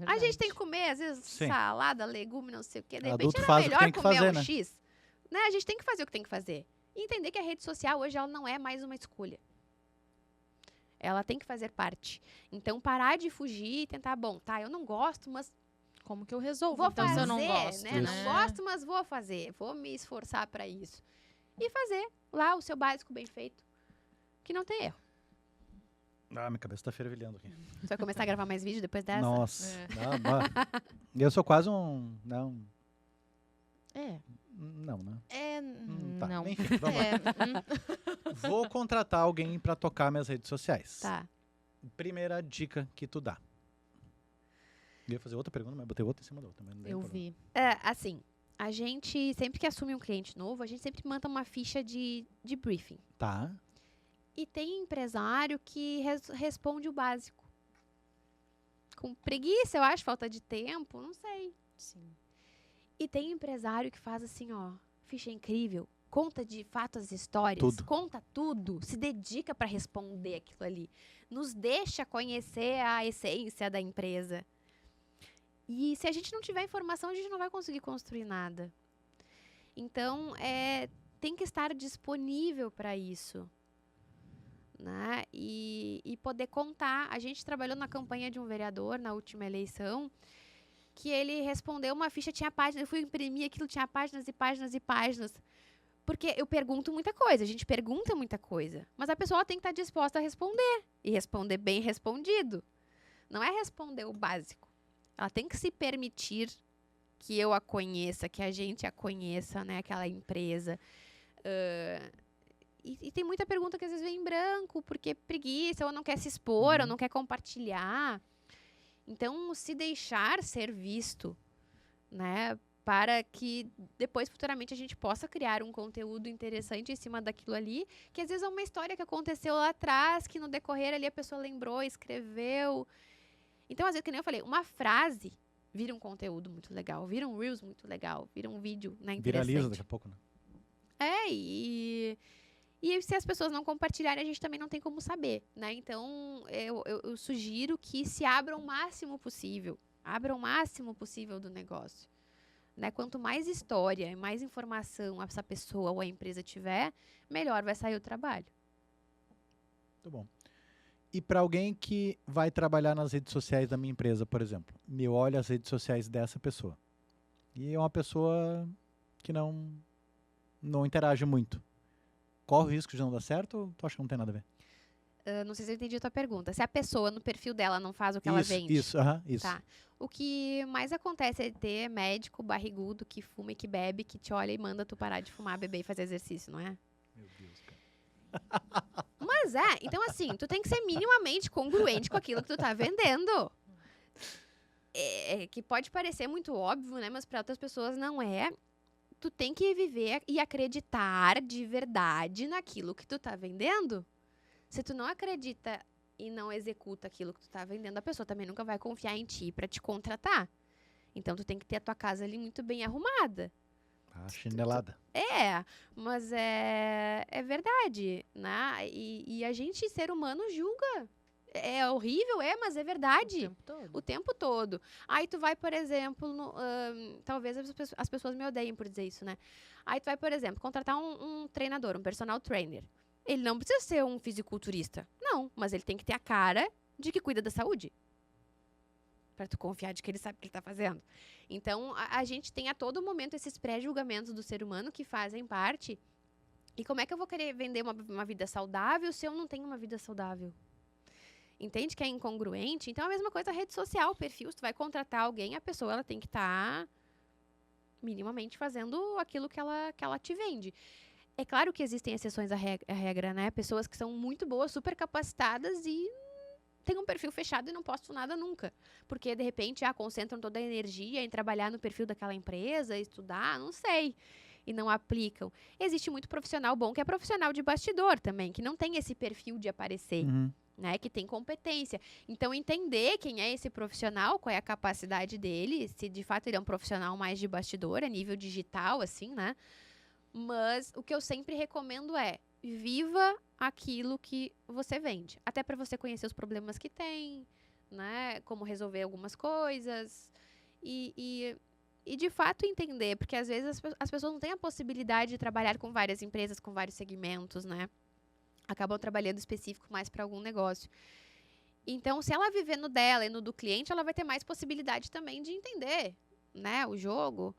A gente tem que comer, às vezes, salada, legume, não sei o quê. De repente Adulto era faz o que melhor tem que comer fazer, um né? X. Né? A gente tem que fazer o que tem que fazer. E entender que a rede social hoje ela não é mais uma escolha. Ela tem que fazer parte. Então, parar de fugir e tentar, eu não gosto, mas Como que eu resolvo? vou então, fazer, se eu não gosto, né? Não né? gosto, mas vou fazer. Vou me esforçar para isso. E fazer lá o seu básico bem feito, que não tem erro. Ah, minha cabeça tá fervilhando aqui. Você vai começar a gravar mais vídeo depois dessa? Nossa. Eu sou quase um... Não, né? Tá. Não. Enfim, vamos lá. Vou contratar alguém para tocar minhas redes sociais. Tá. Primeira dica que tu dá. Eu ia fazer outra pergunta, mas botei outra em cima da outra. Mas não tem Eu problema. vi. Assim, a gente, sempre que assume um cliente novo, a gente sempre manda uma ficha de briefing. Tá. E tem empresário que responde o básico. Com preguiça, eu acho, falta de tempo, não sei. Sim. E tem empresário que faz assim, ficha incrível, conta de fato as histórias, Tudo. conta tudo, se dedica para responder aquilo ali. Nos deixa conhecer a essência da empresa. E se a gente não tiver informação, a gente não vai conseguir construir nada. Então, tem que estar disponível para isso. Né? E poder contar. A gente trabalhou na campanha de um vereador na última eleição, que ele respondeu uma ficha, tinha páginas, eu fui imprimir aquilo, tinha páginas e páginas e páginas. Porque eu pergunto muita coisa, a gente pergunta muita coisa. Mas a pessoa tem que estar disposta a responder. E responder bem respondido. Não é responder o básico. Ela tem que se permitir que eu a conheça, que a gente a conheça, né? Aquela empresa. E tem muita pergunta que às vezes vem em branco, porque preguiça, ou não quer se expor, ou não quer compartilhar. Então, se deixar ser visto, né? Para que depois, futuramente, a gente possa criar um conteúdo interessante em cima daquilo ali, que às vezes é uma história que aconteceu lá atrás, que no decorrer ali a pessoa lembrou, escreveu. Então, às vezes, que nem eu falei, uma frase vira um conteúdo muito legal, vira um Reels muito legal, vira um vídeo, né, interessante. Viraliza daqui a pouco, né? E se as pessoas não compartilharem, a gente também não tem como saber, né? Então, eu sugiro que se abra o máximo possível. Abra o máximo possível do negócio. Né? Quanto mais história e mais informação essa pessoa ou a empresa tiver, melhor vai sair o trabalho. Muito bom. E para alguém que vai trabalhar nas redes sociais da minha empresa, por exemplo, me olha as redes sociais dessa pessoa. E é uma pessoa que não interage muito. Corre o risco de não dar certo ou tu acha que não tem nada a ver? Não sei se eu entendi a tua pergunta. Se a pessoa no perfil dela não faz o que ela vende. Isso. Tá. O que mais acontece é ter médico barrigudo que fuma e que bebe, que te olha e manda tu parar de fumar, beber e fazer exercício, não é? Meu Deus, cara. Mas então assim, tu tem que ser minimamente congruente com aquilo que tu tá vendendo. Que pode parecer muito óbvio, né? Mas para outras pessoas não é. Tu tem que viver e acreditar de verdade naquilo que tu tá vendendo. Se tu não acredita e não executa aquilo que tu tá vendendo, a pessoa também nunca vai confiar em ti para te contratar. Então, tu tem que ter a tua casa ali muito bem arrumada. A chinelada. Mas é verdade, né? E a gente, ser humano, julga. É horrível, mas é verdade. O tempo todo. Aí tu vai, por exemplo, talvez as pessoas me odeiem por dizer isso, né? Aí tu vai, por exemplo, contratar um treinador, um personal trainer. Ele não precisa ser um fisiculturista. Não, mas ele tem que ter a cara de que cuida da saúde. Pra tu confiar de que ele sabe o que ele tá fazendo. Então, a gente tem a todo momento esses pré-julgamentos do ser humano que fazem parte. E como é que eu vou querer vender uma vida saudável se eu não tenho uma vida saudável? Entende que é incongruente? Então, a mesma coisa a rede social, o perfil. Se tu vai contratar alguém, a pessoa ela tem que estar minimamente fazendo aquilo que ela te vende. É claro que existem exceções à regra, né? Pessoas que são muito boas, super capacitadas e tem um perfil fechado e não postam nada nunca. Porque, de repente, concentram toda a energia em trabalhar no perfil daquela empresa, estudar, não sei. E não aplicam. Existe muito profissional bom que é profissional de bastidor também, que não tem esse perfil de aparecer. Né, que tem competência. Então, entender quem é esse profissional, qual é a capacidade dele, se de fato ele é um profissional mais de bastidor, a nível digital, assim, né? Mas o que eu sempre recomendo é viva aquilo que você vende. Até para você conhecer os problemas que tem, né? Como resolver algumas coisas. E de fato entender, porque às vezes as pessoas não têm a possibilidade de trabalhar com várias empresas, com vários segmentos, né? Acabam trabalhando específico mais para algum negócio. Então, se ela viver no dela e no do cliente, ela vai ter mais possibilidade também de entender, né, o jogo.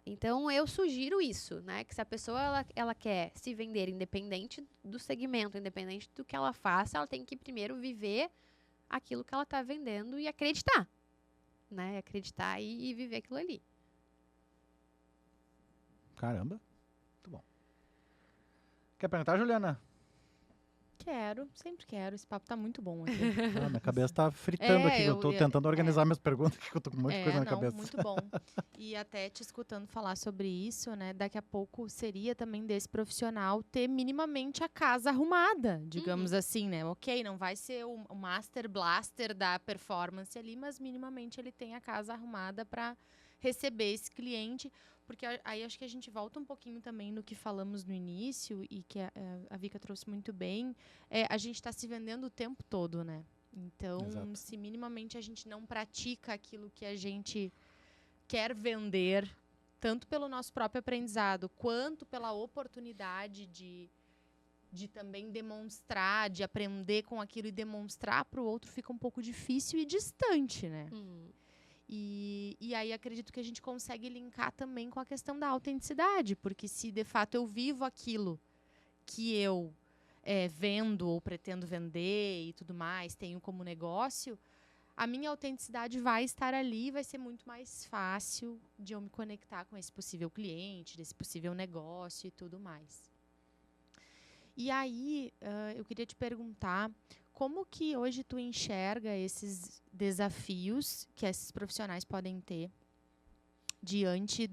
Então, eu sugiro isso, né, que se a pessoa ela quer se vender independente do segmento, independente do que ela faça, ela tem que primeiro viver aquilo que ela está vendendo e acreditar, né, acreditar e viver aquilo ali. Caramba. Muito bom. Quer perguntar, Juliana? Sempre quero. Esse papo tá muito bom aqui. Minha cabeça tá fritando aqui. Eu tô tentando organizar minhas perguntas, que eu tô com um monte de coisa na cabeça. Muito bom. E até te escutando falar sobre isso, né? Daqui a pouco seria também desse profissional ter minimamente a casa arrumada, digamos assim, né? Ok, não vai ser o master blaster da performance ali, mas minimamente ele tem a casa arrumada para receber esse cliente. Porque aí acho que a gente volta um pouquinho também no que falamos no início e que a Vika trouxe muito bem. A gente está se vendendo o tempo todo, né? Então, Exato. Se minimamente a gente não pratica aquilo que a gente quer vender, tanto pelo nosso próprio aprendizado, quanto pela oportunidade de também demonstrar, de aprender com aquilo e demonstrar para o outro, fica um pouco difícil e distante, né? E aí acredito que a gente consegue linkar também com a questão da autenticidade, porque se de fato eu vivo aquilo que eu vendo ou pretendo vender e tudo mais, tenho como negócio, a minha autenticidade vai estar ali, vai ser muito mais fácil de eu me conectar com esse possível cliente, desse possível negócio e tudo mais. E aí, eu queria te perguntar, como que hoje tu enxerga esses desafios que esses profissionais podem ter diante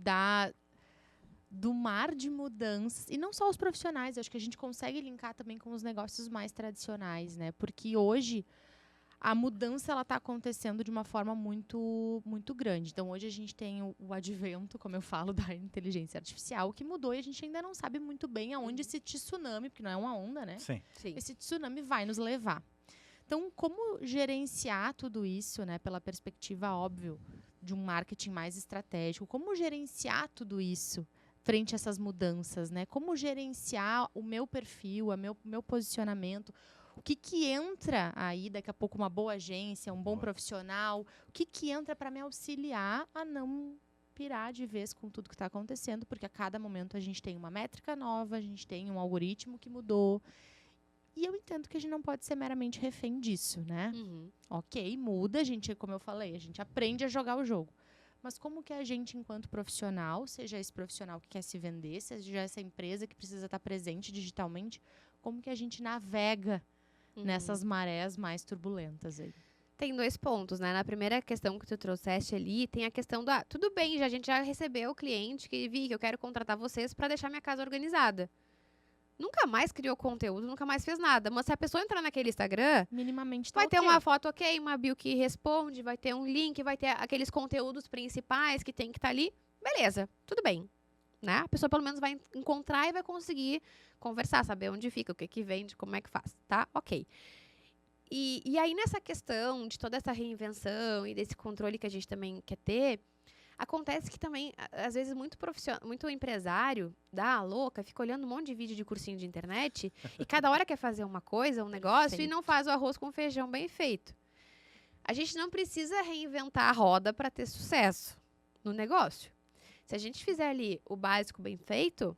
do mar de mudanças? E não só os profissionais, acho que a gente consegue linkar também com os negócios mais tradicionais, né? Porque hoje a mudança ela está acontecendo de uma forma muito, muito grande. Então, hoje a gente tem o advento, como eu falo, da inteligência artificial, que mudou e a gente ainda não sabe muito bem aonde esse tsunami, porque não é uma onda, né? Sim. Sim. Esse tsunami vai nos levar. Então, como gerenciar tudo isso, né, pela perspectiva, óbvio, de um marketing mais estratégico? Como gerenciar tudo isso frente a essas mudanças, né? Como gerenciar o meu perfil, meu posicionamento? O que entra aí, daqui a pouco, uma boa agência, um bom profissional? O que entra para me auxiliar a não pirar de vez com tudo que está acontecendo? Porque a cada momento a gente tem uma métrica nova, a gente tem um algoritmo que mudou. E eu entendo que a gente não pode ser meramente refém disso, né? Ok, muda, a gente, como eu falei, a gente aprende a jogar o jogo. Mas como que a gente, enquanto profissional, seja esse profissional que quer se vender, seja essa empresa que precisa estar presente digitalmente, como que a gente navega nessas marés mais turbulentas aí? Tem 2 pontos, né? Na primeira questão que tu trouxeste ali, tem a questão do, tudo bem, a gente já recebeu o cliente que eu quero contratar vocês para deixar minha casa organizada. Nunca mais criou conteúdo, nunca mais fez nada. Mas se a pessoa entrar naquele Instagram, minimamente tá vai ter ok. uma foto ok, uma bio que responde, vai ter um link, vai ter aqueles conteúdos principais que tem que estar ali. Beleza, tudo bem. né? A pessoa pelo menos vai encontrar e vai conseguir conversar, saber onde fica, o que que vende, como é que faz, tá? Ok. E aí, nessa questão de toda essa reinvenção e desse controle que a gente também quer ter, acontece que também, às vezes, muito empresário dá a louca, fica olhando um monte de vídeo de cursinho de internet e cada hora quer fazer uma coisa, um negócio, e não faz o arroz com feijão bem feito. A gente não precisa reinventar a roda para ter sucesso no negócio. Se a gente fizer ali o básico bem feito,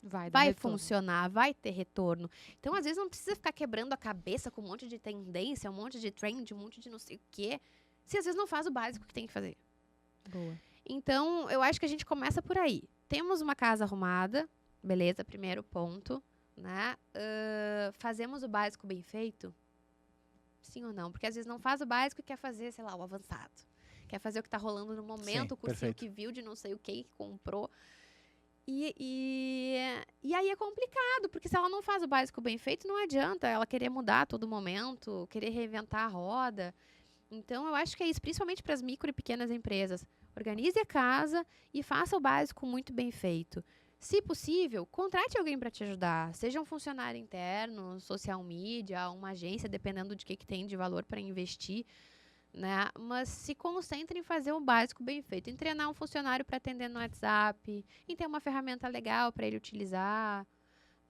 vai funcionar, vai ter retorno. Então, às vezes, não precisa ficar quebrando a cabeça com um monte de tendência, um monte de trend, um monte de não sei o quê, se às vezes não faz o básico que tem que fazer. Boa. Então, eu acho que a gente começa por aí. Temos uma casa arrumada, beleza, primeiro ponto, né? Fazemos o básico bem feito? Sim ou não? Porque às vezes não faz o básico e quer fazer, sei lá, o avançado. Quer fazer o que está rolando no momento, Sim, o cursinho que viu de não sei o que comprou. E aí é complicado, porque se ela não faz o básico bem feito, não adianta ela querer mudar a todo momento, querer reinventar a roda. Então, eu acho que é isso, principalmente para as micro e pequenas empresas. Organize a casa e faça o básico muito bem feito. Se possível, contrate alguém para te ajudar. Seja um funcionário interno, social media, uma agência, dependendo de que tem de valor para investir, né? Mas se concentre em fazer o básico bem feito. Em treinar um funcionário para atender no WhatsApp, em ter uma ferramenta legal para ele utilizar,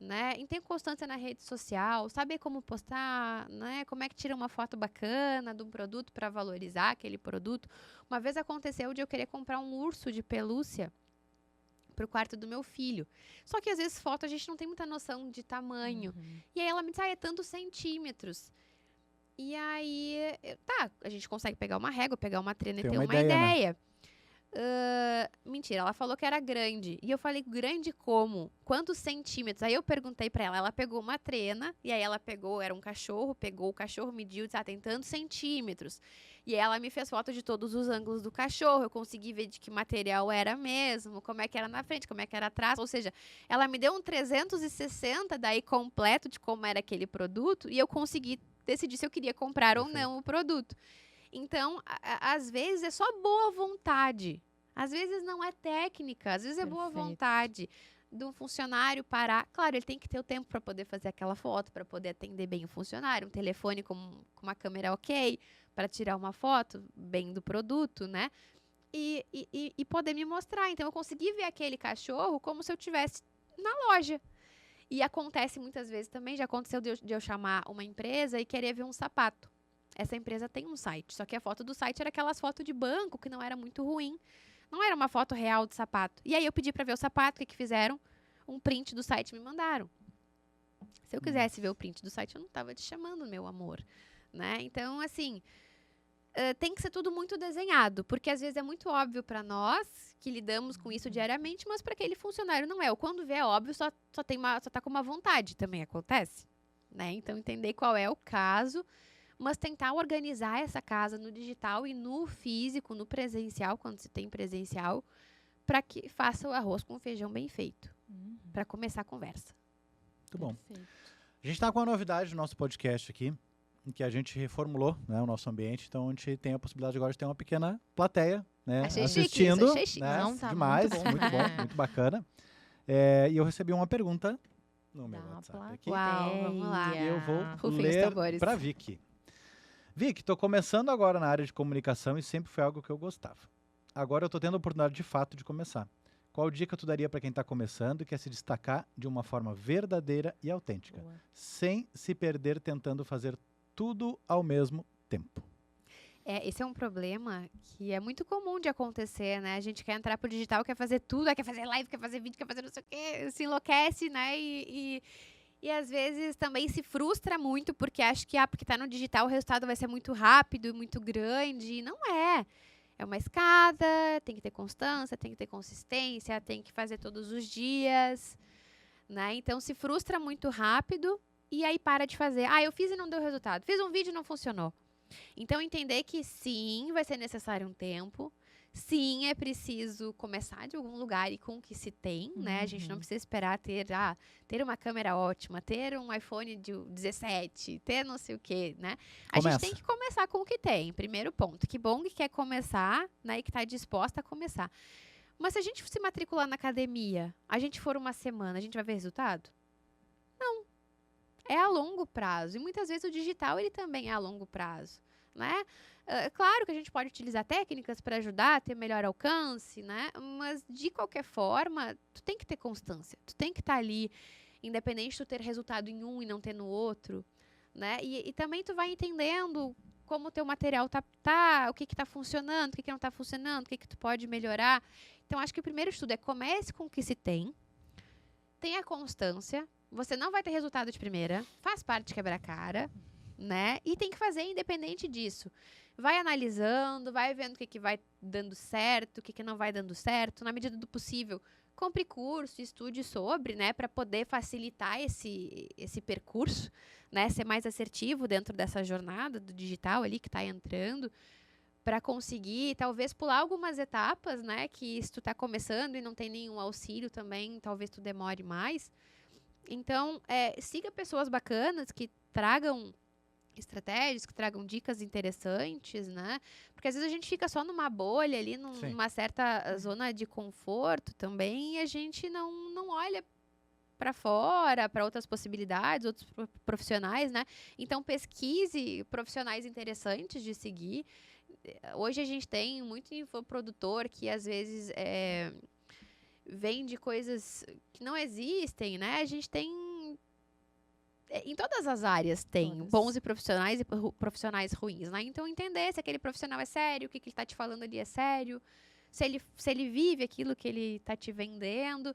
né? Em ter constância na rede social, saber como postar, né? Como é que tira uma foto bacana de um produto para valorizar aquele produto. Uma vez aconteceu de eu querer comprar um urso de pelúcia pro quarto do meu filho. Só que às vezes foto a gente não tem muita noção de tamanho. E aí ela me disse, é tantos centímetros. E aí, a gente consegue pegar uma régua, pegar uma trena e ter uma ideia. Mentira, ela falou que era grande. E eu falei, grande como? Quantos centímetros? Aí eu perguntei pra ela, ela pegou uma trena, e aí ela pegou, era um cachorro, pegou o cachorro, mediu, disse, tem tantos centímetros. E aí ela me fez foto de todos os ângulos do cachorro, eu consegui ver de que material era mesmo, como é que era na frente, como é que era atrás. Ou seja, ela me deu um 360 daí completo de como era aquele produto, e eu consegui decidir se eu queria comprar ou não o produto. Então, às vezes é só boa vontade. Às vezes não é técnica, às vezes é boa vontade de um funcionário parar. Claro, ele tem que ter o tempo para poder fazer aquela foto, para poder atender bem o funcionário, um telefone com uma câmera ok, para tirar uma foto bem do produto, né? E poder me mostrar. Então, eu consegui ver aquele cachorro como se eu estivesse na loja. E acontece muitas vezes também, já aconteceu de eu chamar uma empresa e querer ver um sapato. Essa empresa tem um site, só que a foto do site era aquelas fotos de banco, que não era muito ruim. Não era uma foto real de sapato. E aí eu pedi para ver o sapato, o que fizeram? Um print do site me mandaram. Se eu quisesse ver o print do site, eu não estava te chamando, meu amor. Né? Então, assim, tem que ser tudo muito desenhado, porque às vezes é muito óbvio para nós, que lidamos com isso diariamente, mas para aquele funcionário não é. Ou quando vê, é óbvio, só tá com uma vontade, também acontece. Né? Então, entender qual é o caso, mas tentar organizar essa casa no digital e no físico, no presencial, quando se tem presencial, para que faça o arroz com feijão bem feito, para começar a conversa. Muito bom. A gente está com uma novidade no nosso podcast aqui, em que a gente reformulou, né, o nosso ambiente, então a gente tem a possibilidade agora de ter uma pequena plateia, né, achei assistindo, chique, achei chique. né, Não, tá demais, muito bom. muito bom, muito bacana. E eu recebi uma pergunta no meu WhatsApp aqui, Uau, vamos lá. e eu vou Rufem os ler tambores. para Vicky. Vicky, estou começando agora na área de comunicação e sempre foi algo que eu gostava. Agora eu estou tendo a oportunidade de fato de começar. Qual dica tu daria para quem está começando e quer se destacar de uma forma verdadeira e autêntica, sem se perder tentando fazer tudo ao mesmo tempo? Esse é um problema que é muito comum de acontecer, né? A gente quer entrar pro digital, quer fazer tudo, quer fazer live, quer fazer vídeo, quer fazer não sei o quê, se enlouquece, né? E às vezes também se frustra muito porque acha que porque tá no digital o resultado vai ser muito rápido e muito grande. E não é. É uma escada, tem que ter constância, tem que ter consistência, tem que fazer todos os dias, né? Então se frustra muito rápido e aí para de fazer. Eu fiz e não deu resultado. Fiz um vídeo e não funcionou. Então entender que sim, vai ser necessário um tempo. Sim, é preciso começar de algum lugar e com o que se tem, né? A gente não precisa esperar ter uma câmera ótima, ter um iPhone de 17, ter não sei o quê, né? A gente tem que começar com o que tem, primeiro ponto. Que bom que quer começar, né? E que está disposta a começar. Mas se a gente se matricular na academia, a gente for uma semana, a gente vai ver resultado? Não. É a longo prazo. E muitas vezes o digital, ele também é a longo prazo, né? Claro que a gente pode utilizar técnicas para ajudar a ter melhor alcance, né? Mas, de qualquer forma, tu tem que ter constância. Tu tem que estar ali, independente de tu ter resultado em um e não ter no outro, né? E também tu vai entendendo como o teu material tá, o que tá funcionando, o que não tá funcionando, o que tu pode melhorar. Então, acho que o primeiro estudo é comece com o que se tem, tenha constância, você não vai ter resultado de primeira, faz parte de quebrar a cara, né? E tem que fazer independente disso. Vai analisando, vai vendo o que vai dando certo, o que não vai dando certo, na medida do possível. Compre curso, estude sobre, né, para poder facilitar esse percurso, né, ser mais assertivo dentro dessa jornada do digital ali que está entrando, para conseguir, talvez, pular algumas etapas, né, que se tu está começando e não tem nenhum auxílio também, talvez tu demore mais. Então, siga pessoas bacanas que tragam estratégias, que tragam dicas interessantes, né? Porque às vezes a gente fica só numa bolha ali, numa certa zona de conforto também, e a gente não olha para fora, para outras possibilidades, outros profissionais, né? Então, pesquise profissionais interessantes de seguir. Hoje a gente tem muito infoprodutor que às vezes vende coisas que não existem, né? A gente tem em todas as áreas tem bons e profissionais ruins, né? Então, entender se aquele profissional é sério, o que ele está te falando ali é sério, se ele vive aquilo que ele está te vendendo,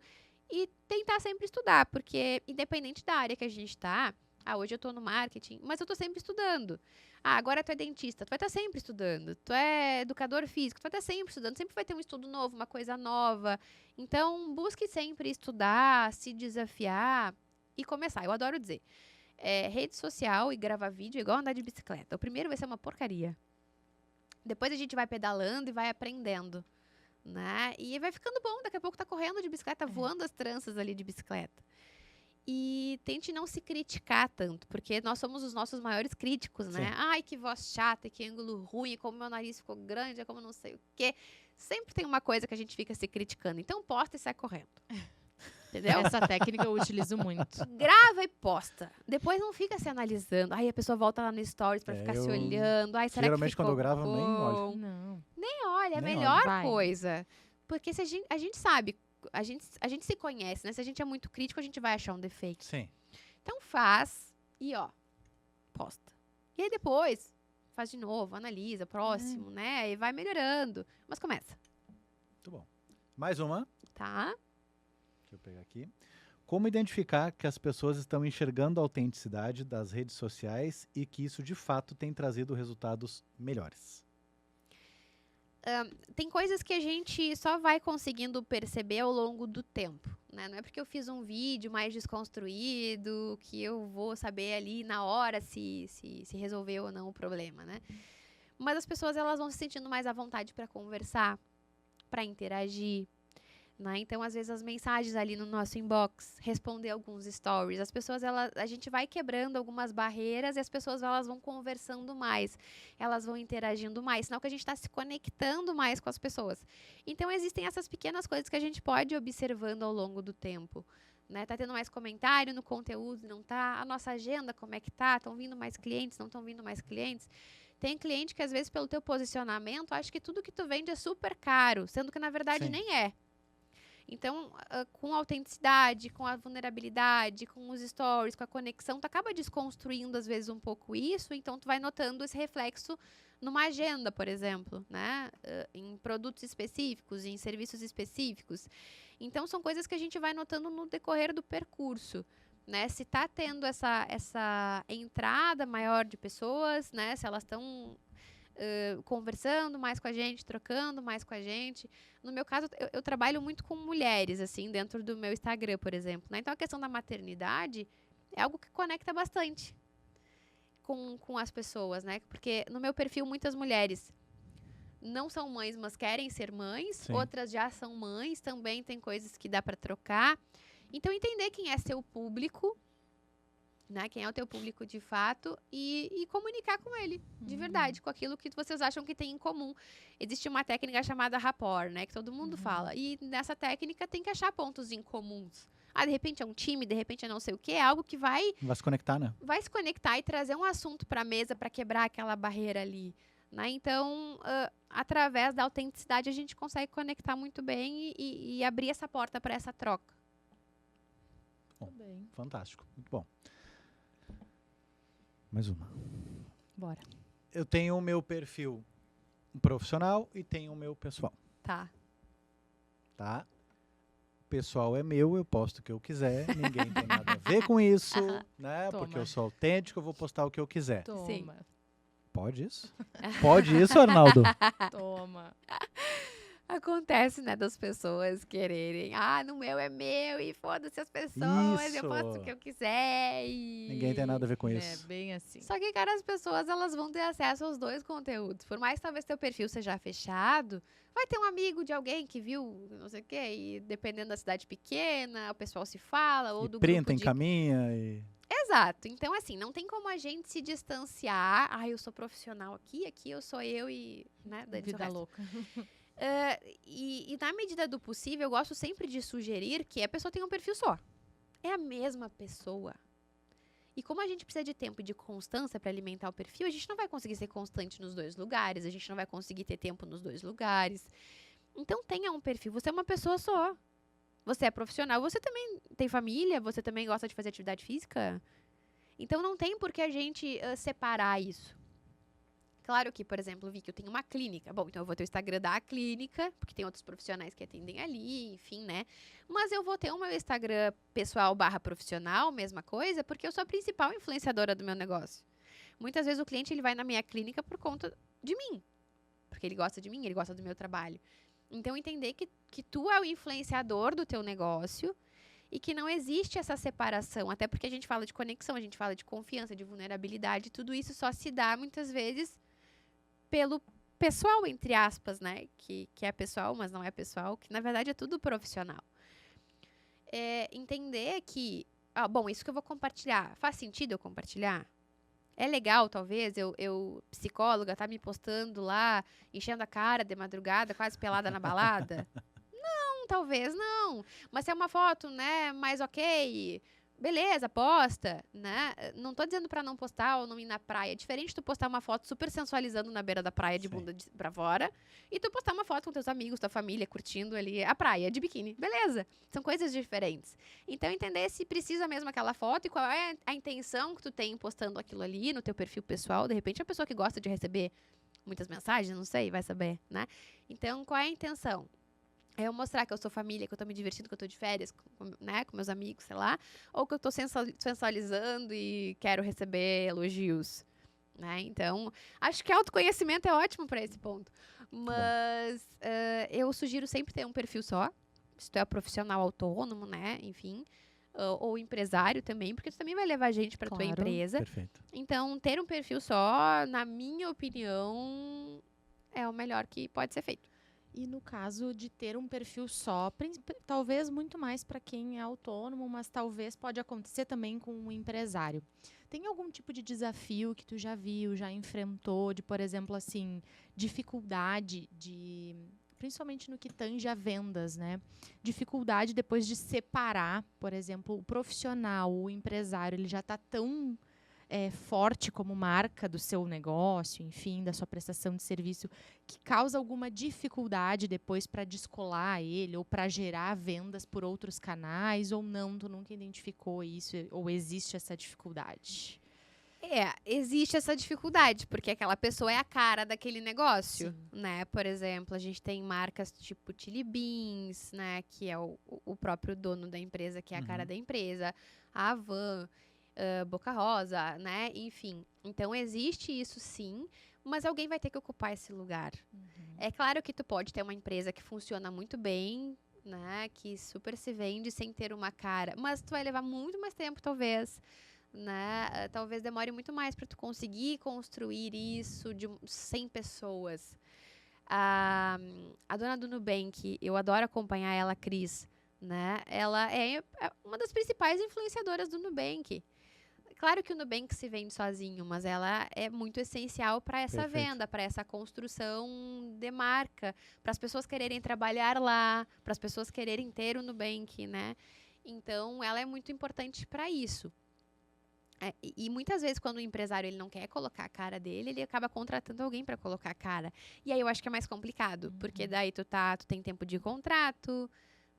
e tentar sempre estudar, porque independente da área que a gente está, hoje eu estou no marketing, mas eu estou sempre estudando. Agora tu é dentista, tu vai estar sempre estudando. Tu é educador físico, tu vai estar sempre estudando, sempre vai ter um estudo novo, uma coisa nova. Então, busque sempre estudar, se desafiar e começar. Eu adoro dizer, rede social e gravar vídeo é igual andar de bicicleta. O primeiro vai ser uma porcaria. Depois a gente vai pedalando e vai aprendendo, né? E vai ficando bom, daqui a pouco tá correndo de bicicleta, voando as tranças ali de bicicleta. E tente não se criticar tanto, porque nós somos os nossos maiores críticos, né? Sim. Ai, que voz chata, que ângulo ruim, como meu nariz ficou grande, como não sei o quê. Sempre tem uma coisa que a gente fica se criticando. Então, posta e sai correndo. Entendeu? Essa técnica eu utilizo muito. Grava e posta. Depois não fica se analisando. Aí a pessoa volta lá no Stories pra ficar se olhando. Ai, será geralmente que ficou quando eu gravo, bom? nem olho. Não. Nem olha, é a Nem melhor olho. Vai. coisa. Porque se a gente sabe, a gente se conhece, né? Se a gente é muito crítico, a gente vai achar um defeito. Sim. Então faz e, posta. E aí depois, faz de novo, analisa, próximo, né? E vai melhorando. Mas começa, Muito bom. Mais uma. tá? Deixa eu pegar aqui. Como identificar que as pessoas estão enxergando a autenticidade das redes sociais e que isso de fato tem trazido resultados melhores? Tem coisas que a gente só vai conseguindo perceber ao longo do tempo, né? Não é porque eu fiz um vídeo mais desconstruído que eu vou saber ali na hora se resolveu ou não o problema, né? Mas as pessoas, elas vão se sentindo mais à vontade para conversar, para interagir, né? Então, às vezes, as mensagens ali no nosso inbox, responder alguns stories, as pessoas, a gente vai quebrando algumas barreiras e as pessoas, elas vão conversando mais, elas vão interagindo mais, sinal que a gente está se conectando mais com as pessoas. Então, existem essas pequenas coisas que a gente pode ir observando ao longo do tempo, né? Tá tendo mais comentário no conteúdo, não tá? A nossa agenda, como é que tá? Estão vindo mais clientes, não estão vindo mais clientes? Tem cliente que, às vezes, pelo teu posicionamento, acha que tudo que tu vende é super caro, sendo que, na verdade, Sim. nem é. Então, com a autenticidade, com a vulnerabilidade, com os stories, com a conexão, tu acaba desconstruindo, às vezes, um pouco isso, então tu vai notando esse reflexo numa agenda, por exemplo, né? Em produtos específicos, em serviços específicos. Então, são coisas que a gente vai notando no decorrer do percurso, né? Se tá tendo essa entrada maior de pessoas, né? Se elas estão conversando mais com a gente, trocando mais com a gente. No meu caso, eu trabalho muito com mulheres, assim, dentro do meu Instagram, por exemplo, né? Então, a questão da maternidade é algo que conecta bastante com as pessoas, né? Porque no meu perfil, muitas mulheres não são mães, mas querem ser mães. Sim. Outras já são mães, também tem coisas que dá para trocar. Então, entender quem é seu público né? Quem é o teu público de fato e comunicar com ele, de verdade, com aquilo que vocês acham que tem em comum. Existe uma técnica chamada rapport, né? Que todo mundo fala. E nessa técnica tem que achar pontos em comuns. De repente é um time, de repente é não sei o quê. É algo que vai Vai se conectar, né? se conectar e trazer um assunto para a mesa para quebrar aquela barreira ali. Né? Então, através da autenticidade, a gente consegue conectar muito bem e abrir essa porta para essa troca. Bem. Fantástico. Muito bom. Mais uma. Bora. Eu tenho o meu perfil profissional e tenho o meu pessoal, Tá. tá? O pessoal é meu, eu posto o que eu quiser, ninguém tem nada a ver com isso, né? Toma. Porque eu sou autêntico, eu vou postar o que eu quiser. Toma. Pode isso? Pode isso, Arnaldo? Toma. Acontece, né, das pessoas quererem. No meu é meu e foda-se as pessoas, eu Isso. faço o que eu quiser e... Ninguém tem nada a ver com É isso. bem assim. Só que, cara, as pessoas, elas vão ter acesso aos dois conteúdos. Por mais que talvez teu perfil seja fechado, vai ter um amigo de alguém que viu não sei o quê, e dependendo da cidade pequena, o pessoal se fala, ou E do printa, grupo de... encaminha e... Exato. Então, assim, não tem como a gente se distanciar. Eu sou profissional aqui eu sou eu e, né, dane-se o Vida resto. louca. E na medida do possível, eu gosto sempre de sugerir que a pessoa tenha um perfil só. É a mesma pessoa. E como a gente precisa de tempo e de constância para alimentar o perfil, a gente não vai conseguir ser constante nos dois lugares, a gente não vai conseguir ter tempo nos dois lugares. Então tenha um perfil, você é uma pessoa só. Você é profissional, você também tem família, você também gosta de fazer atividade física. Então não tem por que a gente separar isso. Claro que, por exemplo, vi que eu tenho uma clínica. Bom, então eu vou ter o Instagram da clínica, porque tem outros profissionais que atendem ali, enfim, né? Mas eu vou ter o meu Instagram pessoal / profissional, mesma coisa, porque eu sou a principal influenciadora do meu negócio. Muitas vezes o cliente ele vai na minha clínica por conta de mim. Porque ele gosta de mim, ele gosta do meu trabalho. Então, entender que tu é o influenciador do teu negócio e que não existe essa separação. Até porque a gente fala de conexão, a gente fala de confiança, de vulnerabilidade. Tudo isso só se dá, muitas vezes, pelo pessoal, entre aspas, né? Que é pessoal, mas não é pessoal. Que, na verdade, é tudo profissional. Entender que... bom, isso que eu vou compartilhar. Faz sentido eu compartilhar? É legal, talvez, eu psicóloga, tá me postando lá, enchendo a cara de madrugada, quase pelada na balada? Não, talvez não. Mas se é uma foto, né, mais ok, beleza, posta, né? Não tô dizendo pra não postar ou não ir na praia. É diferente tu postar uma foto super sensualizando na beira da praia de bunda pra fora e tu postar uma foto com teus amigos, tua família, curtindo ali a praia de biquíni. Beleza. São coisas diferentes. Então, entender se precisa mesmo aquela foto e qual é a intenção que tu tem postando aquilo ali no teu perfil pessoal. De repente, a pessoa que gosta de receber muitas mensagens, não sei, vai saber, né? Então, qual é a intenção? É eu mostrar que eu sou família, que eu tô me divertindo, que eu tô de férias, né, com meus amigos, sei lá. Ou que eu tô sensualizando e quero receber elogios, né? Então, acho que autoconhecimento é ótimo para esse ponto. Mas eu sugiro sempre ter um perfil só. Se tu é profissional autônomo, né, enfim. Ou empresário também, porque tu também vai levar gente para tua Claro. empresa. Perfeito. Então, ter um perfil só, na minha opinião, é o melhor que pode ser feito. E no caso de ter um perfil só, talvez muito mais para quem é autônomo, mas talvez pode acontecer também com um empresário. Tem algum tipo de desafio que tu já viu, já enfrentou, de, por exemplo, assim, dificuldade principalmente no que tange a vendas, né? Dificuldade depois de separar, por exemplo, o profissional, o empresário, ele já está tão forte como marca do seu negócio, enfim, da sua prestação de serviço, que causa alguma dificuldade depois para descolar ele ou para gerar vendas por outros canais, ou não, tu nunca identificou isso, ou existe essa dificuldade? Existe essa dificuldade, porque aquela pessoa é a cara daquele negócio, né? Por exemplo, a gente tem marcas tipo Chili Beans, né? Que é o próprio dono da empresa, que é a cara da empresa, a Havan, Boca Rosa, né? Enfim. Então, existe isso sim, mas alguém vai ter que ocupar esse lugar. É claro que tu pode ter uma empresa que funciona muito bem, né? Que super se vende sem ter uma cara, mas tu vai levar muito mais tempo, talvez, né? Talvez demore muito mais para tu conseguir construir isso de 100 pessoas. A dona do Nubank, eu adoro acompanhar ela, a Cris, né? Ela é uma das principais influenciadoras do Nubank. Claro que o Nubank se vende sozinho, mas ela é muito essencial para essa Perfeito. venda, para essa construção de marca, para as pessoas quererem trabalhar lá, para as pessoas quererem ter o Nubank, né? Então, ela é muito importante para isso. E muitas vezes, quando o empresário ele não quer colocar a cara dele, ele acaba contratando alguém para colocar a cara. E aí eu acho que é mais complicado, porque daí tu tem tempo de contrato,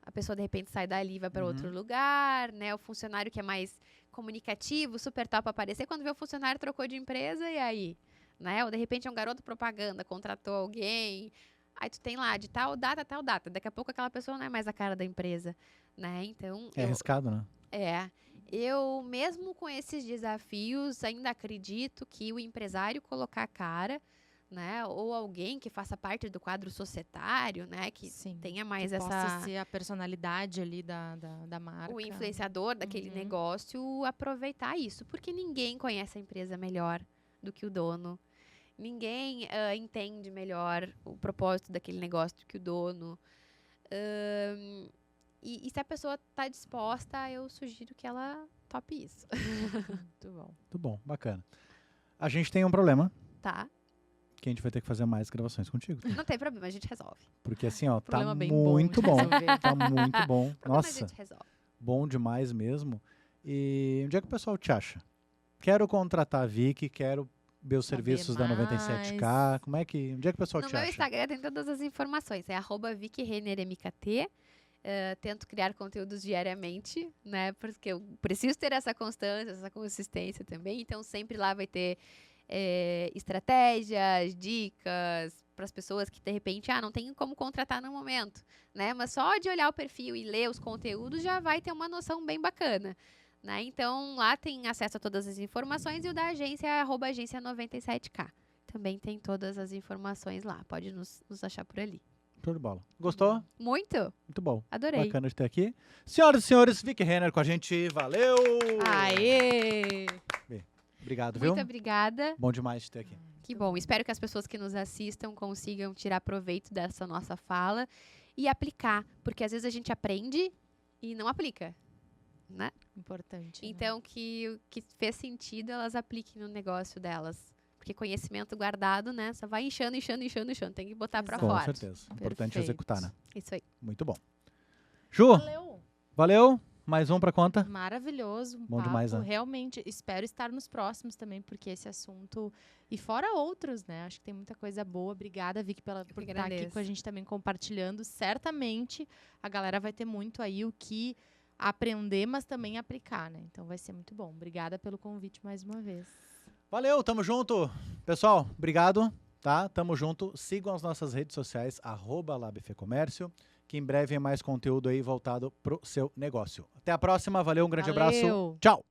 a pessoa de repente sai dali e vai para outro lugar, né? O funcionário que é mais comunicativo, super top aparecer, quando vê o funcionário trocou de empresa, e aí? Né? Ou de repente é um garoto propaganda, contratou alguém, aí tu tem lá de tal data, daqui a pouco aquela pessoa não é mais a cara da empresa, né? Então, É arriscado, né? eu mesmo com esses desafios ainda acredito que o empresário colocar a cara, né, ou alguém que faça parte do quadro societário, né, que Sim, tenha mais que possa essa ser a personalidade ali da marca. o influenciador daquele Uhum. negócio aproveitar isso, porque ninguém conhece a empresa melhor do que o dono. Ninguém entende melhor o propósito daquele negócio do que o dono. E se a pessoa está disposta, eu sugiro que ela tope isso. Muito bom. Muito bom, bacana. A gente tem um problema, Tá? que a gente vai ter que fazer mais gravações contigo. Não tem problema, a gente resolve. Porque assim, ó, tá Problema bem muito bom bom. de resolver. Tá muito bom. Problema a Nossa, gente resolve. bom demais mesmo. E onde é que o pessoal te acha? Quero contratar a Vicky, quero ver os Saber serviços da 97K. Como é que, onde é que o pessoal No te meu acha? Instagram tem todas as informações. É @VickyRennerMKT. Tento criar conteúdos diariamente, né? Porque eu preciso ter essa constância, essa consistência também. Então, sempre lá vai ter estratégias, dicas para as pessoas que, de repente, não tem como contratar no momento, né? Mas só de olhar o perfil e ler os conteúdos já vai ter uma noção bem bacana, né? Então, lá tem acesso a todas as informações e o da agência é @agência97K. Também tem todas as informações lá. Pode nos achar por ali. Show de bola. Gostou? Muito? Muito bom. Adorei. Bacana de ter aqui. Senhoras e senhores, Vicky Renner com a gente. Valeu! Aê! Obrigado, viu? Muito obrigada. Bom demais de ter aqui. Que bom. Espero que as pessoas que nos assistam consigam tirar proveito dessa nossa fala e aplicar. Porque às vezes a gente aprende e não aplica, né? Importante. né? Então, que o que fez sentido, elas apliquem no negócio delas. Porque conhecimento guardado, né? Só vai inchando. Tem que botar pra Exato. Com fora. certeza. Importante Perfeito. executar, né? Isso aí. Muito bom. Ju, Valeu! valeu. Mais um pra conta. Maravilhoso. Bom demais, né? Realmente, espero estar nos próximos também, porque esse assunto... E fora outros, né? Acho que tem muita coisa boa. Obrigada, Vicky, por estar aqui agradeço. com a gente também compartilhando. Certamente, a galera vai ter muito aí o que aprender, mas também aplicar, né? Então, vai ser muito bom. Obrigada pelo convite mais uma vez. Valeu, tamo junto. Pessoal, obrigado, tá? Tamo junto. Sigam as nossas redes sociais, @labfecomércio, que em breve é mais conteúdo aí voltado pro seu negócio. Até a próxima, valeu, um grande abraço. Valeu. Tchau!